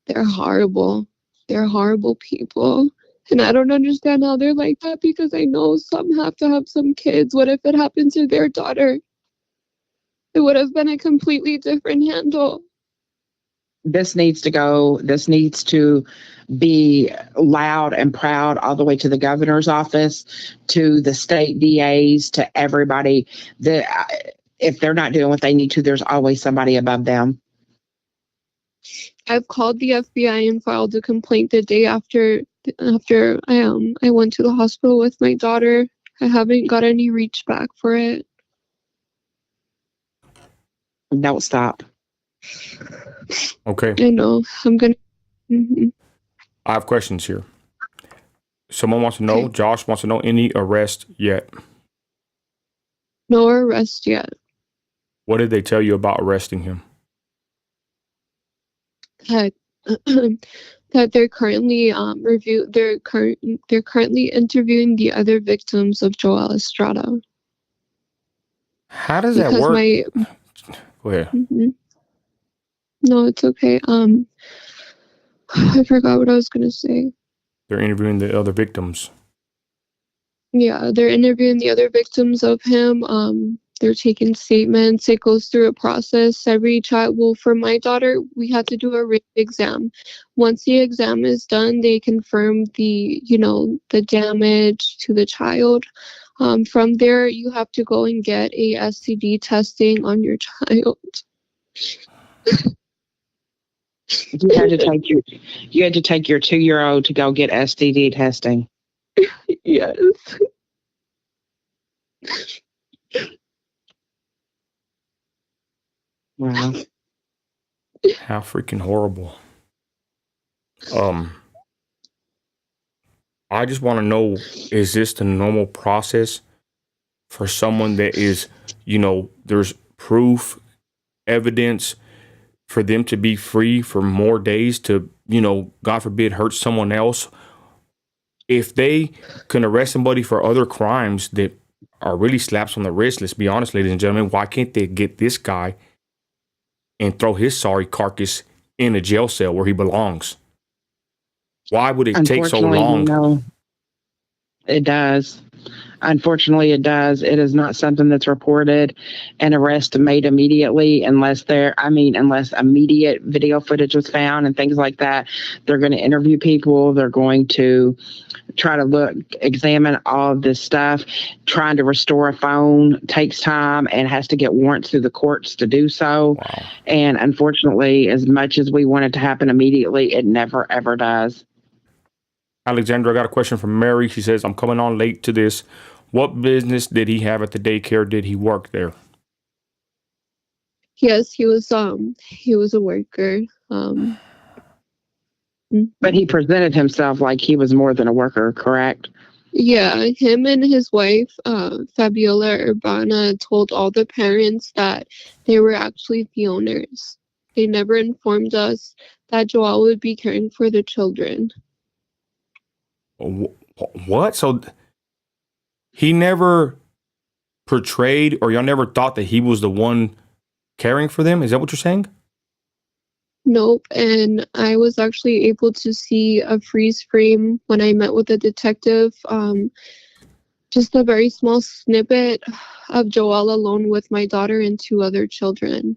Speaker 2: They're horrible. They're horrible people. And I don't understand how they're like that, because I know some have to have some kids. What if it happened to their daughter? It would have been a completely different handle.
Speaker 3: This needs to go. This needs to be loud and proud all the way to the governor's office, to the state DAs, to everybody. if they're not doing what they need to, there's always somebody above them.
Speaker 2: I've called the FBI and filed a complaint the day after I went to the hospital with my daughter. I haven't got any reach back for it.
Speaker 3: Don't stop.
Speaker 1: Okay.
Speaker 2: I know. I'm gonna. Mhm.
Speaker 1: I have questions here. Someone wants to know,
Speaker 2: Okay.
Speaker 1: Josh wants to know, any arrest yet?
Speaker 2: No arrest yet.
Speaker 1: What did they tell you about arresting him?
Speaker 2: That that they're currently they're currently interviewing the other victims of Joel Estrada.
Speaker 1: How does that
Speaker 2: Because
Speaker 1: work?
Speaker 2: my
Speaker 1: Go ahead.
Speaker 2: Mhm. No, it's okay. I forgot what I was gonna say.
Speaker 1: They're interviewing the other victims.
Speaker 2: Yeah, they're interviewing the other victims of him. They're taking statements. It goes through a process. Every child, well, for my daughter, we had to do a rape exam. Once the exam is done, they confirm the damage to the child. From there, you have to go and get a STD testing on your child.
Speaker 3: You had to take your 2-year-old to go get STD testing.
Speaker 2: Yes.
Speaker 3: Wow.
Speaker 1: How freaking horrible. I just want to know, is this the normal process for someone that is, there's proof, evidence for them to be free for more days to, God forbid, hurt someone else? If they can arrest somebody for other crimes that are really slaps on the wrist, let's be honest, ladies and gentlemen, why can't they get this guy and throw his sorry carcass in a jail cell where he belongs? Why would it take so long?
Speaker 3: No, it does. Unfortunately, it does. It is not something that's reported and arrest made immediately unless immediate video footage was found and things like that. They're going to interview people. They're going to try to examine all of this stuff. Trying to restore a phone takes time and has to get warrants through the courts to do so.
Speaker 1: Wow.
Speaker 3: And unfortunately, as much as we want it to happen immediately, it never, ever does.
Speaker 1: Alexandra, I got a question from Mary. She says, I'm coming on late to this. What business did he have at the daycare? Did he work there?
Speaker 2: Yes, he was a worker.
Speaker 3: But he presented himself like he was more than a worker, correct?
Speaker 2: Yeah, him and his wife, Fabiola Urbana, told all the parents that they were actually the owners. They never informed us that Joel would be caring for the children.
Speaker 1: What? So he never portrayed, or y'all never thought that he was the one caring for them? Is that what you're saying?
Speaker 2: Nope. And I was actually able to see a freeze frame when I met with the detective. Just a very small snippet of Joel alone with my daughter and 2 other children.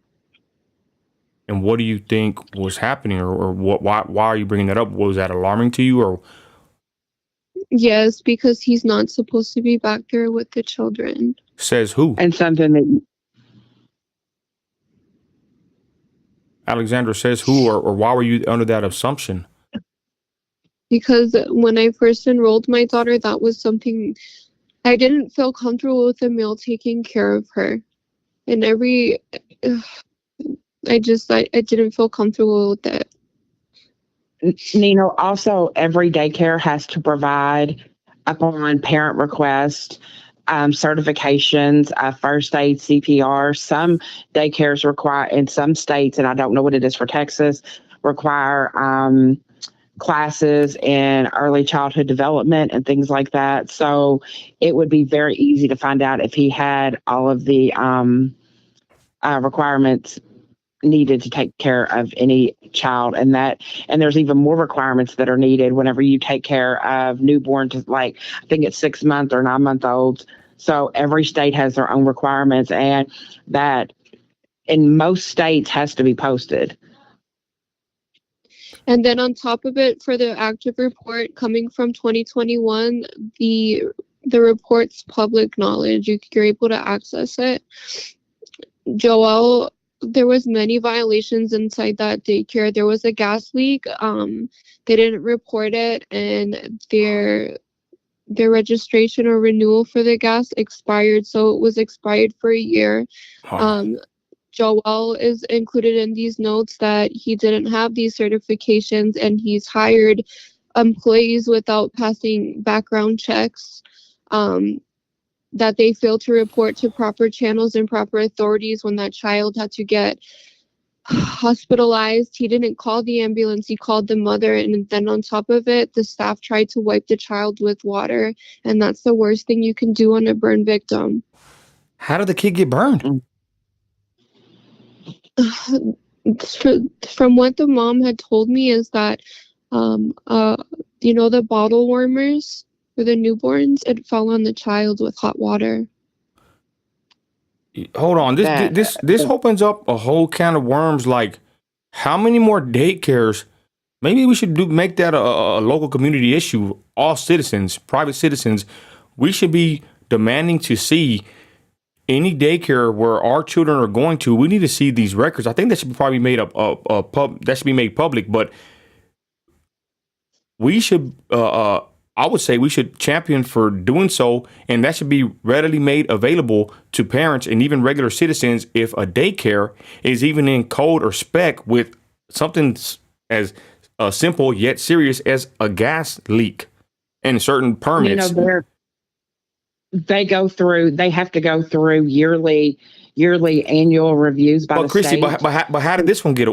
Speaker 1: And what do you think was happening, or what? Why are you bringing that up? Was that alarming to you, or?
Speaker 2: Yes, because he's not supposed to be back there with the children.
Speaker 1: Says who?
Speaker 3: And something that
Speaker 1: Alexandra, says who, or why were you under that assumption?
Speaker 2: Because when I first enrolled my daughter, that was something I didn't feel comfortable with a male taking care of her. And I didn't feel comfortable with it.
Speaker 3: Nino, also every daycare has to provide, upon parent request, certifications, first aid, CPR. Some daycares require, in some states, and I don't know what it is for Texas, require classes in early childhood development and things like that. So it would be very easy to find out if he had all of the requirements needed to take care of any child, and there's even more requirements that are needed whenever you take care of newborns, like I think it's 6-month or 9-month-olds. So every state has their own requirements, and that in most states has to be posted.
Speaker 2: And then on top of it, for the active report coming from 2021, the report's public knowledge. You're able to access it. Joelle, there was many violations inside that daycare. There was a gas leak. They didn't report it, and their registration or renewal for the gas expired, so it was expired for a year. Joel is included in these notes that he didn't have these certifications, and he's hired employees without passing background checks, that they failed to report to proper channels and proper authorities when that child had to get hospitalized. He didn't call the ambulance, he called the mother, and then on top of it, the staff tried to wipe the child with water, and that's the worst thing you can do on a burn victim.
Speaker 1: How did the kid get burned?
Speaker 2: From what the mom had told me is that the bottle warmers for the newborns, it fell on the child with hot water.
Speaker 1: Hold on, this opens up a whole can of worms. Like, how many more daycares? Maybe we should make that a local community issue. All citizens, private citizens, we should be demanding to see any daycare where our children are going to. We need to see these records. I think that should be probably made that should be made public. But we should, I would say, we should champion for doing so, and that should be readily made available to parents and even regular citizens if a daycare is even in code or spec with something as simple yet serious as a gas leak and certain permits.
Speaker 3: They have to go through yearly annual reviews by the
Speaker 1: Christy,
Speaker 3: state.
Speaker 1: But how did this one get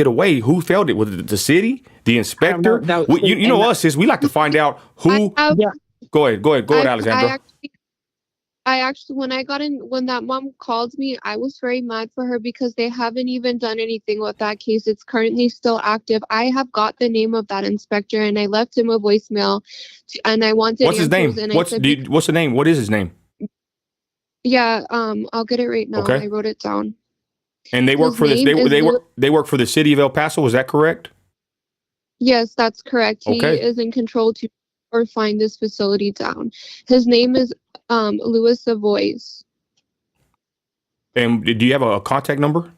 Speaker 1: away? Who failed it? Was it the city, the inspector? You know us, sis. We like to find out who. Go ahead, Alexandra.
Speaker 2: I actually, when that mom called me, I was very mad for her because they haven't even done anything with that case. It's currently still active. I have got the name of that inspector, and I left him a voicemail, and I wanted.
Speaker 1: What's his name? What's the name? What is his name?
Speaker 2: Yeah, I'll get it right now. Okay. I wrote it down.
Speaker 1: And they work for this. They work for the city of El Paso. Is that correct?
Speaker 2: Yes, that's correct.
Speaker 1: Okay.
Speaker 2: He is in control to or find this facility down. His name is Louis Savoys.
Speaker 1: And do you have a contact number?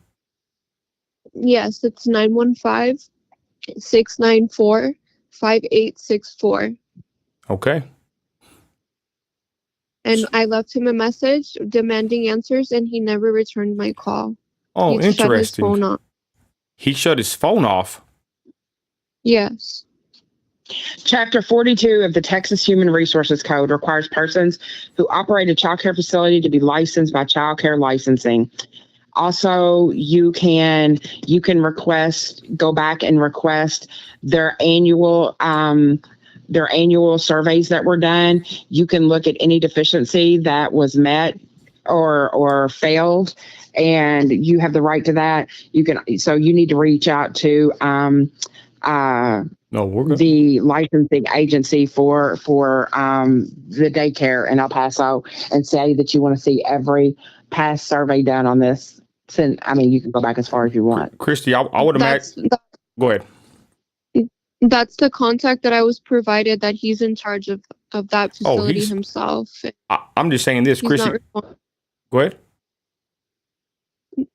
Speaker 2: Yes, it's 915-694-5864.
Speaker 1: Okay.
Speaker 2: And I left him a message demanding answers, and he never returned my call.
Speaker 1: Oh,
Speaker 2: he
Speaker 1: interesting.
Speaker 2: Shut his phone off.
Speaker 1: He shut his phone off?
Speaker 2: Yes.
Speaker 3: Chapter 42 of the Texas Human Resources Code requires persons who operate a child care facility to be licensed by Child Care Licensing. Also, you can go back and request their annual surveys that were done. You can look at any deficiency that was met or failed, and you have the right to that. So you need to reach out to the licensing agency for the daycare in El Paso and say that you want to see every past survey done on this. I mean, you can go back as far as you want.
Speaker 1: Christy, I would imagine. Go ahead.
Speaker 2: That's the contact that I was provided, that he's in charge of that facility himself.
Speaker 1: I'm just saying this, Christy. Go ahead.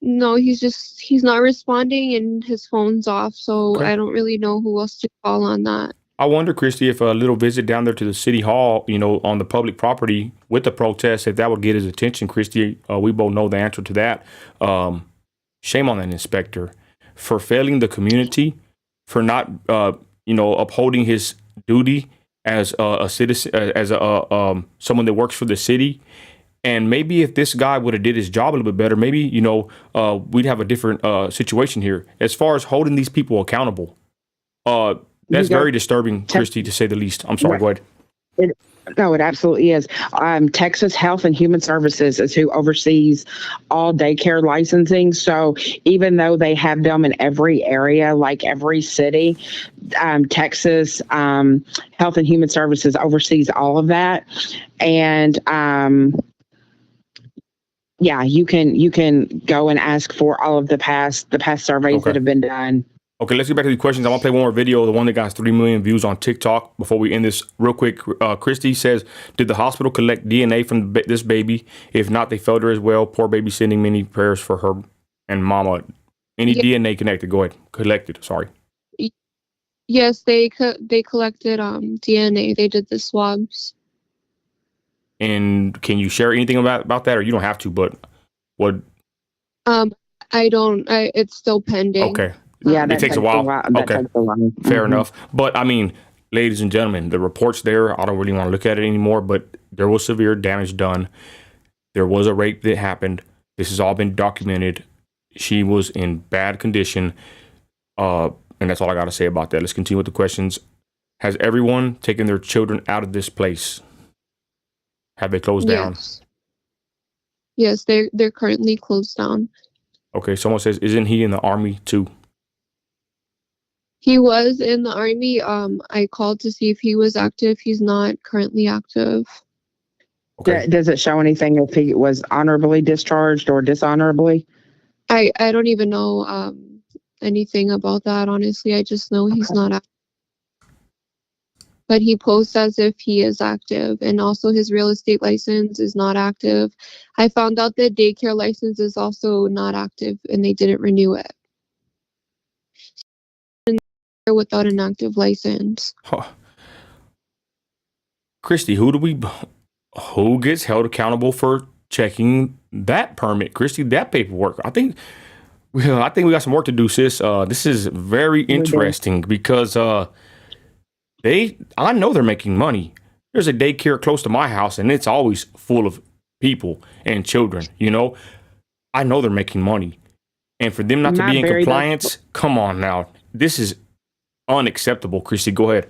Speaker 2: No, he's not responding, and his phone's off, so okay. I don't really know who else to call on that.
Speaker 1: I wonder, Christy, if a little visit down there to the city hall, on the public property with the protest, if that would get his attention. Christy, we both know the answer to that. Shame on that inspector for failing the community, for not, upholding his duty as a citizen, as someone that works for the city. And maybe if this guy would have did his job a little bit better, maybe, we'd have a different situation here as far as holding these people accountable. That's very disturbing, Christy, to say the least. I'm sorry, go ahead.
Speaker 3: It absolutely is. Texas Health and Human Services is who oversees all daycare licensing. So even though they have them in every area, like every city, Texas Health and Human Services oversees all of that. And you can go and ask for all of the past surveys that have been done.
Speaker 1: Okay, let's get back to the questions. I'm gonna play one more video, the one that got 3 million views on TikTok. Before we end this, real quick, Christy says, "Did the hospital collect DNA from this baby? If not, they failed her as well. Poor baby. Sending many prayers for her and mama. Any
Speaker 2: Yeah.
Speaker 1: DNA connected? Go ahead. Collected. Sorry.
Speaker 2: Yes, they collected DNA. They did the swabs.
Speaker 1: And can you share anything about that, or you don't have to? But what?
Speaker 2: I don't. It's still pending.
Speaker 1: Okay.
Speaker 3: Yeah,
Speaker 1: It
Speaker 3: that
Speaker 1: takes a while.
Speaker 3: That
Speaker 1: Okay.
Speaker 3: takes a while.
Speaker 1: Fair enough. But I mean, ladies and gentlemen, the report's there. I don't really want to look at it anymore, but there was severe damage done. There was a rape that happened. This has all been documented. She was in bad condition. And that's all I got to say about that. Let's continue with the questions. Has everyone taken their children out of this place? Have they closed down?
Speaker 2: Yes, they're currently closed down.
Speaker 1: Okay, someone says, isn't he in the army too?
Speaker 2: He was in the army. I called to see if he was active. He's not currently active.
Speaker 1: Okay.
Speaker 3: Does it show anything if he was honorably discharged or dishonorably?
Speaker 2: I don't even know anything about that, honestly. I just know he's not active. But he posts as if he is active, and also his real estate license is not active. I found out the daycare license is also not active, and they didn't renew it. Without an active license.
Speaker 1: Huh. Christy, who gets held accountable for checking that permit? Christy, that paperwork. I think we got some work to do, sis. This is very interesting because I know they're making money. There's a daycare close to my house, and it's always full of people and children. You know, I know they're making money, and for them not to be in compliance, come on now, this is unacceptable. Christy, go ahead.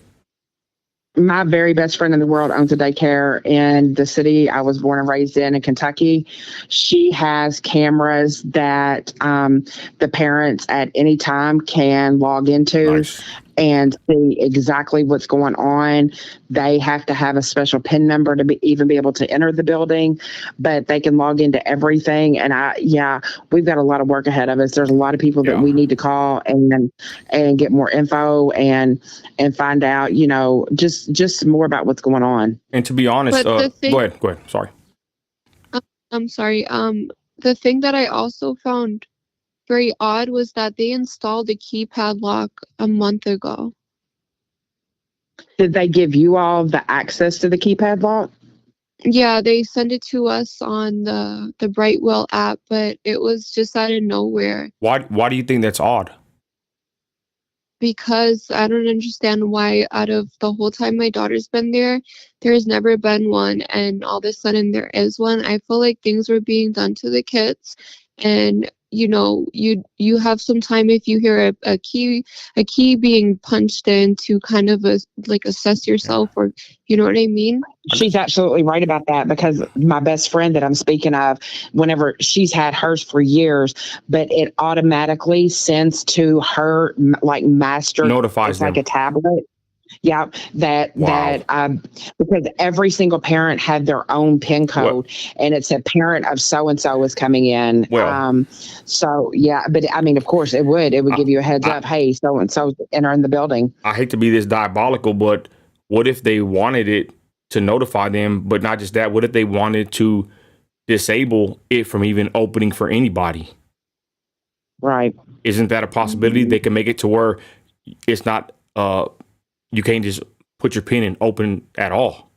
Speaker 3: My very best friend in the world owns a daycare in the city I was born and raised in Kentucky. She has cameras that the parents at any time can log into.
Speaker 1: Nice.
Speaker 3: And see exactly what's going on. They have to have a special PIN number to even be able to enter the building, but they can log into everything. And we've got a lot of work ahead of us. There's a lot of people that we need to call and get more info and find out, just more about what's going on.
Speaker 1: And to be honest, go ahead. Sorry.
Speaker 2: I'm sorry. The thing that I also found very odd was that they installed a keypad lock a month ago.
Speaker 3: Did they give you all the access to the keypad lock?
Speaker 2: Yeah, they sent it to us on the Brightwell app, but it was just out of nowhere.
Speaker 1: Why do you think that's odd?
Speaker 2: Because I don't understand why out of the whole time my daughter's been there's never been one, and all of a sudden there is one. I feel like things were being done to the kids, and you have some time if you hear a key being punched in to kind of assess yourself, or you know what I mean?
Speaker 3: She's absolutely right about that, because my best friend that I'm speaking of, whenever she's had hers for years, but it automatically sends to her master,
Speaker 1: notifies them,
Speaker 3: like a tablet. Yeah, because every single parent had their own PIN code, and it said parent of so and so is coming in.
Speaker 1: Well,
Speaker 3: but I mean, of course, it would give you a heads up. Hey, so and so entering the building.
Speaker 1: I hate to be this diabolical, but what if they wanted it to notify them? But not just that. What if they wanted to disable it from even opening for anybody?
Speaker 3: Right?
Speaker 1: Isn't that a possibility? They can make it to where it's not. You can't just put your pin and open at all.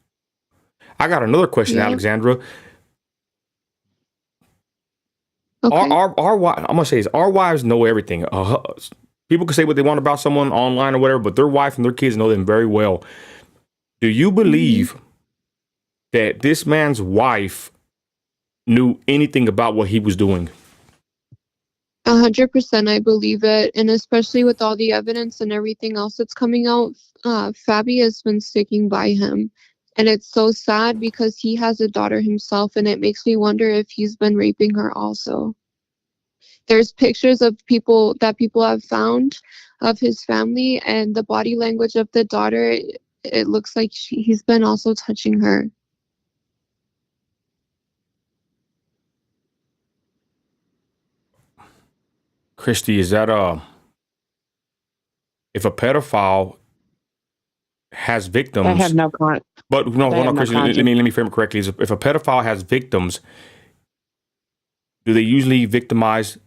Speaker 1: I got another question, Alexandra.
Speaker 2: Okay.
Speaker 1: I'm gonna say is our wives know everything. People can say what they want about someone online or whatever, but their wife and their kids know them very well. Do you believe that this man's wife knew anything about what he was doing?
Speaker 2: 100%, I believe it, and especially with all the evidence and everything else that's coming out, Fabi has been sticking by him, and it's so sad because he has a daughter himself, and it makes me wonder if he's been raping her also. There's pictures of people have found of his family, and the body language of the daughter, it looks like he's been also touching her.
Speaker 1: Christy, is that if a pedophile has victims,
Speaker 3: They have no con.
Speaker 1: but no,
Speaker 3: They
Speaker 1: hold
Speaker 3: have
Speaker 1: on,
Speaker 3: no
Speaker 1: Christian. Let
Speaker 3: conscience.
Speaker 1: me frame it correctly. If a pedophile has victims, do they usually victimize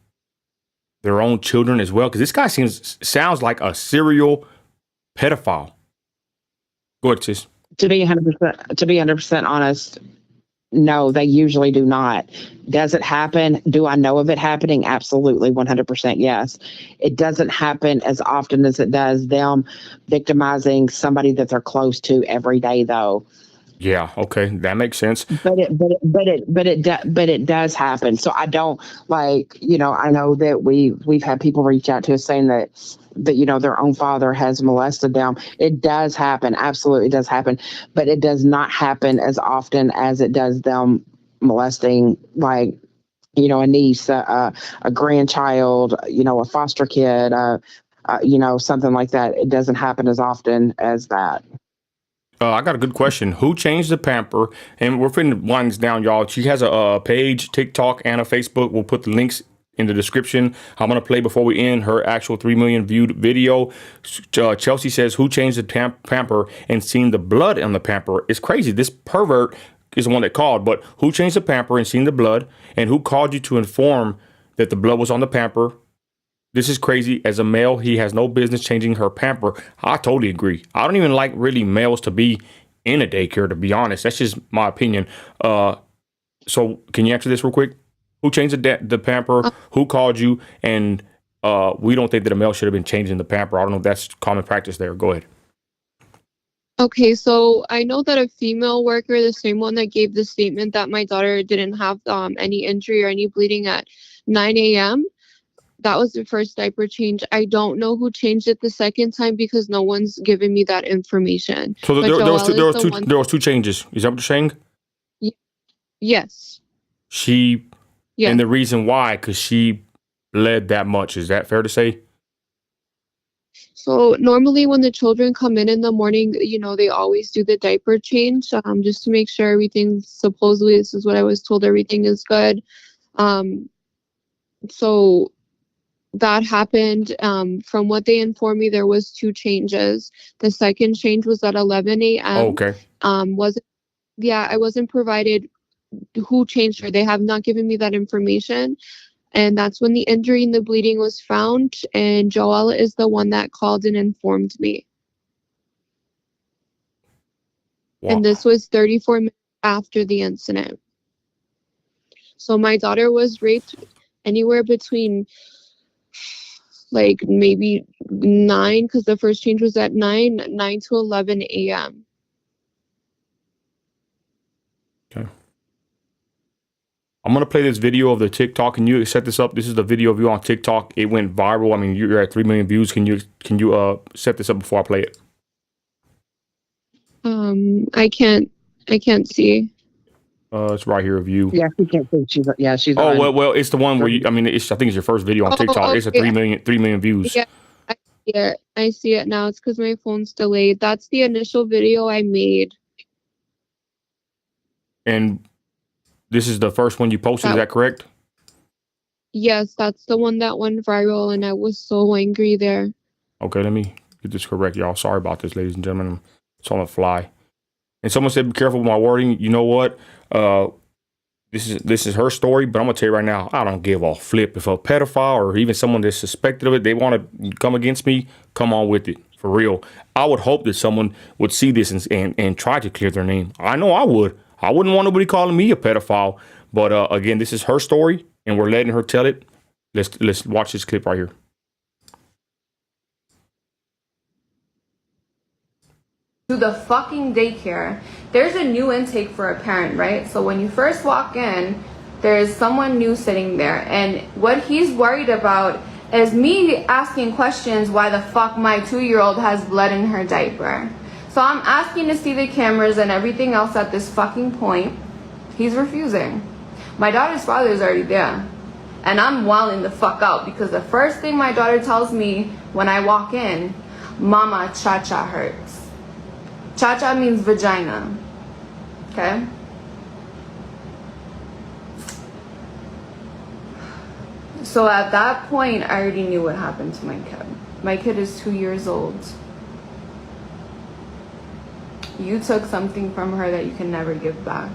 Speaker 1: their own children as well? Because this guy sounds like a serial pedophile. Go ahead, sis.
Speaker 3: To be 100% honest, no, they usually do not. Does it happen? Do I know of it happening? Absolutely, 100% yes. It doesn't happen as often as it does them victimizing somebody that they're close to every day, though.
Speaker 1: Yeah, okay, that makes sense.
Speaker 3: But it does happen. So I don't I know that we've had people reach out to us saying that their own father has molested them. It does happen, absolutely does happen, but it does not happen as often as it does them molesting a niece, a grandchild, a foster kid, something like that. It doesn't happen as often as that.
Speaker 1: I got a good question. Who changed the pamper? And we're finna wind this down, y'all. She has a page, TikTok, and a Facebook. We'll put the links in the description. I'm going to play before we end her actual 3 million viewed video. Chelsea says, who changed the pamper and seen the blood on the pamper? It's crazy. This pervert is the one that called, but who changed the pamper and seen the blood? And who called you to inform that the blood was on the pamper? This is crazy. As a male, he has no business changing her pamper. I totally agree. I don't even like really males to be in a daycare, to be honest. That's just my opinion. So can you answer this real quick? Who changed the pamper? Who called you? And we don't think that a male should have been changing the pamper. I don't know if that's common practice there. Go ahead.
Speaker 2: Okay, so I know that a female worker, the same one that gave the statement that my daughter didn't have any injury or any bleeding at 9 a.m., that was the first diaper change. I don't know who changed it the second time because no one's given me that information.
Speaker 1: So there was two changes. Is that what you're saying?
Speaker 2: Yes.
Speaker 1: Yeah. And the reason why, because she bled that much. Is that fair to say?
Speaker 2: So normally when the children come in the morning, they always do the diaper change just to make sure everything, supposedly this is what I was told, everything is good. So that happened. From what they informed me, there was 2 changes. The second change was at 11 a.m.
Speaker 1: Oh, okay.
Speaker 2: I wasn't provided who changed her. They have not given me that information. And that's when the injury and the bleeding was found. And Joella is the one that called and informed me. Wow. And this was 34 minutes after the incident. So my daughter was raped anywhere between maybe 9, because the first change was at 9 to 11 a.m.
Speaker 1: Okay. I'm going to play this video of the TikTok. Can you set this up? This is the video of you on TikTok. It went viral. I mean, you're at 3 million views. Can you set this up before I play it?
Speaker 2: I can't see.
Speaker 1: It's right here of you.
Speaker 3: Yeah, she can't see. She's.
Speaker 1: Oh, well, it's the one where I think it's your first video on TikTok. Okay. It's a 3 million views.
Speaker 2: Yeah, I see it now. It's because my phone's delayed. That's the initial video I made.
Speaker 1: And this is the first one you posted, is that correct?
Speaker 2: Yes, that's the one that went viral, and I was so angry there.
Speaker 1: Okay, let me get this correct, y'all. Sorry about this, ladies and gentlemen. It's on the fly. And someone said, be careful with my wording. You know what? This is her story, but I'm going to tell you right now, I don't give a flip. If a pedophile or even someone that's suspected of it, they want to come against me, come on with it. For real. I would hope that someone would see this and try to clear their name. I know I would. I wouldn't want nobody calling me a pedophile. But again, this is her story, and we're letting her tell it. Let's watch this clip right here.
Speaker 5: To the fucking daycare. There's a new intake for a parent, right? So when you first walk in, there's someone new sitting there, and what he's worried about is me asking questions why the fuck my 2-year-old has blood in her diaper. So I'm asking to see the cameras and everything else at this fucking point. He's refusing. My daughter's father is already there. And I'm wilding the fuck out because the first thing my daughter tells me when I walk in, Mama, cha-cha hurts. Cha-cha means vagina. Okay? So at that point, I already knew what happened to my kid. My kid is 2 years old. You took something from her that you can never give back.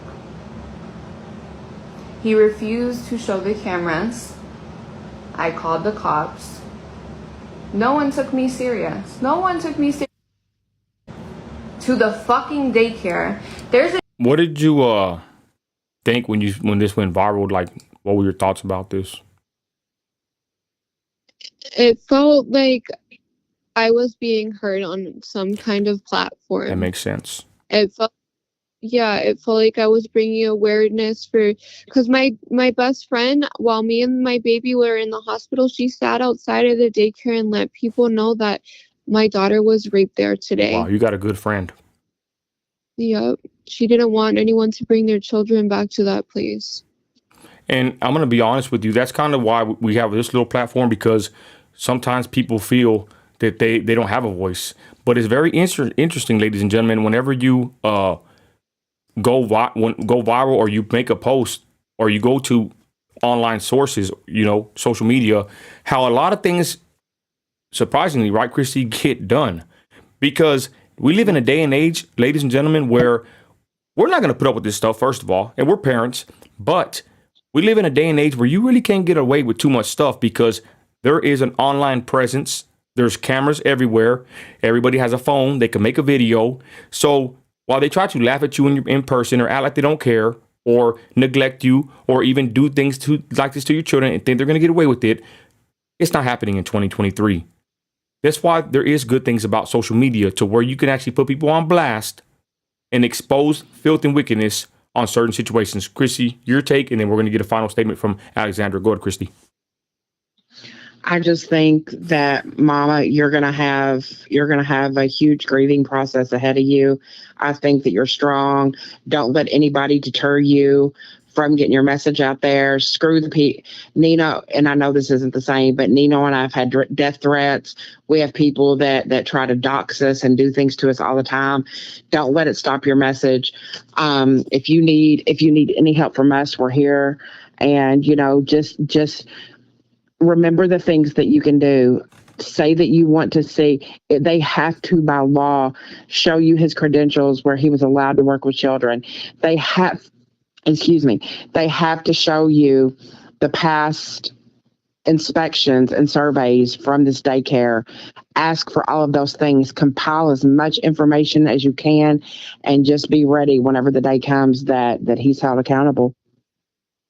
Speaker 5: He refused to show the cameras. I called the cops. No one took me serious. No one took me serious. To the fucking daycare. There's a...
Speaker 1: What did you think when this went viral? Like, what were your thoughts about this?
Speaker 2: It felt like I was being heard on some kind of platform.
Speaker 1: That makes sense.
Speaker 2: It felt like I was bringing awareness because my best friend, while me and my baby were in the hospital, she sat outside of the daycare and let people know that my daughter was raped there today.
Speaker 1: Wow, you got a good friend.
Speaker 2: Yep. She didn't want anyone to bring their children back to that place.
Speaker 1: And I'm going to be honest with you. That's kind of why we have this little platform, because sometimes people feel that they don't have a voice. But it's very interesting, ladies and gentlemen, whenever you go viral, or you make a post, or you go to online sources, social media, how a lot of things, surprisingly, right, Christy, get done. Because we live in a day and age, ladies and gentlemen, where we're not going to put up with this stuff, first of all, and we're parents, but we live in a day and age where you really can't get away with too much stuff, because there is an online presence. There's cameras everywhere. Everybody has a phone. They can make a video. So while they try to laugh at you in person, or act like they don't care, or neglect you, or even do things like this to your children and think they're going to get away with it, it's not happening in 2023. That's why there is good things about social media, to where you can actually put people on blast and expose filth and wickedness on certain situations. Christy, your take, and then we're going to get a final statement from Alexandra. Go ahead, Christy.
Speaker 3: I just think that, Mama, you're gonna have a huge grieving process ahead of you. I think that you're strong. Don't let anybody deter you from getting your message out there. Screw the Nino, and I know this isn't the same, but Nino and I've had death threats. We have people that try to dox us and do things to us all the time. Don't let it stop your message. If you need any help from us, we're here. And just remember the things that you can do. Say that you want to see. They have to, by law, show you his credentials where he was allowed to work with children. They have to show you the past inspections and surveys from this daycare. Ask for all of those things. Compile as much information as you can, and just be ready whenever the day comes that he's held accountable.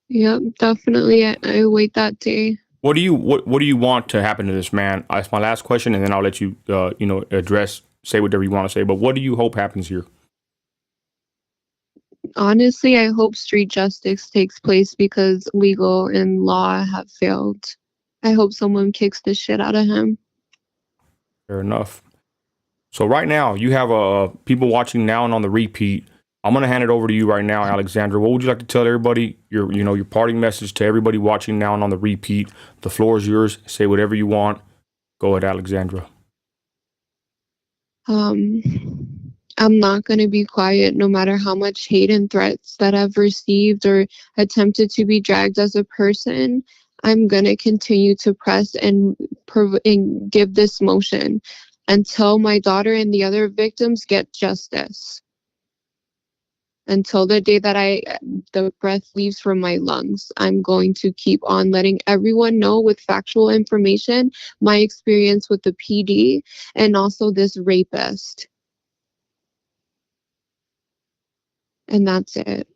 Speaker 2: Yep, definitely. I await that day.
Speaker 1: What do you want to happen to this man? That's my last question, and then I'll let you say whatever you want to say. But what do you hope happens here?
Speaker 2: Honestly, I hope street justice takes place, because legal and law have failed. I hope someone kicks the shit out of him.
Speaker 1: Fair enough. So right now, you have people watching now and on the repeat. I'm going to hand it over to you right now, Alexandra. What would you like to tell everybody, your parting message to everybody watching now and on the repeat? The floor is yours. Say whatever you want. Go ahead, Alexandra.
Speaker 2: I'm not going to be quiet, no matter how much hate and threats that I've received or attempted to be dragged as a person. I'm going to continue to press and give this motion until my daughter and the other victims get justice. Until the day that the breath leaves from my lungs, I'm going to keep on letting everyone know with factual information my experience with the PD and also this rapist. And that's it.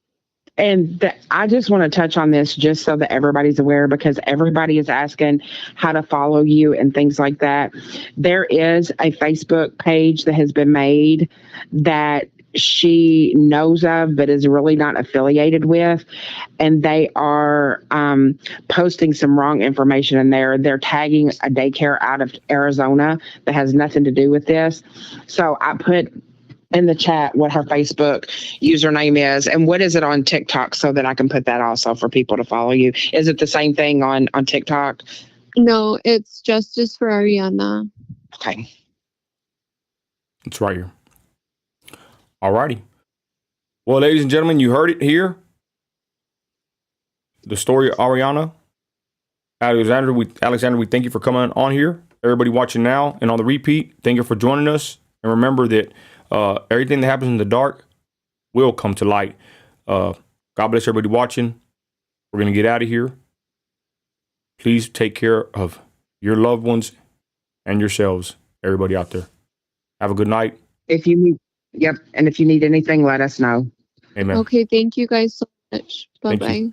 Speaker 3: And I just want to touch on this just so that everybody's aware, because everybody is asking how to follow you and things like that. There is a Facebook page that has been made that she knows of but is really not affiliated with, and they are posting some wrong information in there. They're tagging a daycare out of Arizona that has nothing to do with this. So I put in the chat what her Facebook username is and what is it on TikTok, so that I can put that also for people to follow you. Is it the same thing on TikTok?
Speaker 2: No, it's Justice for Ariana.
Speaker 3: Okay.
Speaker 1: It's right here. Alrighty. Well, ladies and gentlemen, you heard it here. The story of Ariana. Alexandra, we thank you for coming on here. everybody watching now and on the repeat, thank you for joining us. And remember that everything that happens in the dark will come to light. God bless everybody watching. We're going to get out of here. Please take care of your loved ones and yourselves, everybody out there. Have a good night.
Speaker 3: If you need, yep. And if you need anything, let us know.
Speaker 1: Amen.
Speaker 2: Okay, thank you guys so much.
Speaker 1: Thank you.
Speaker 2: Bye-bye.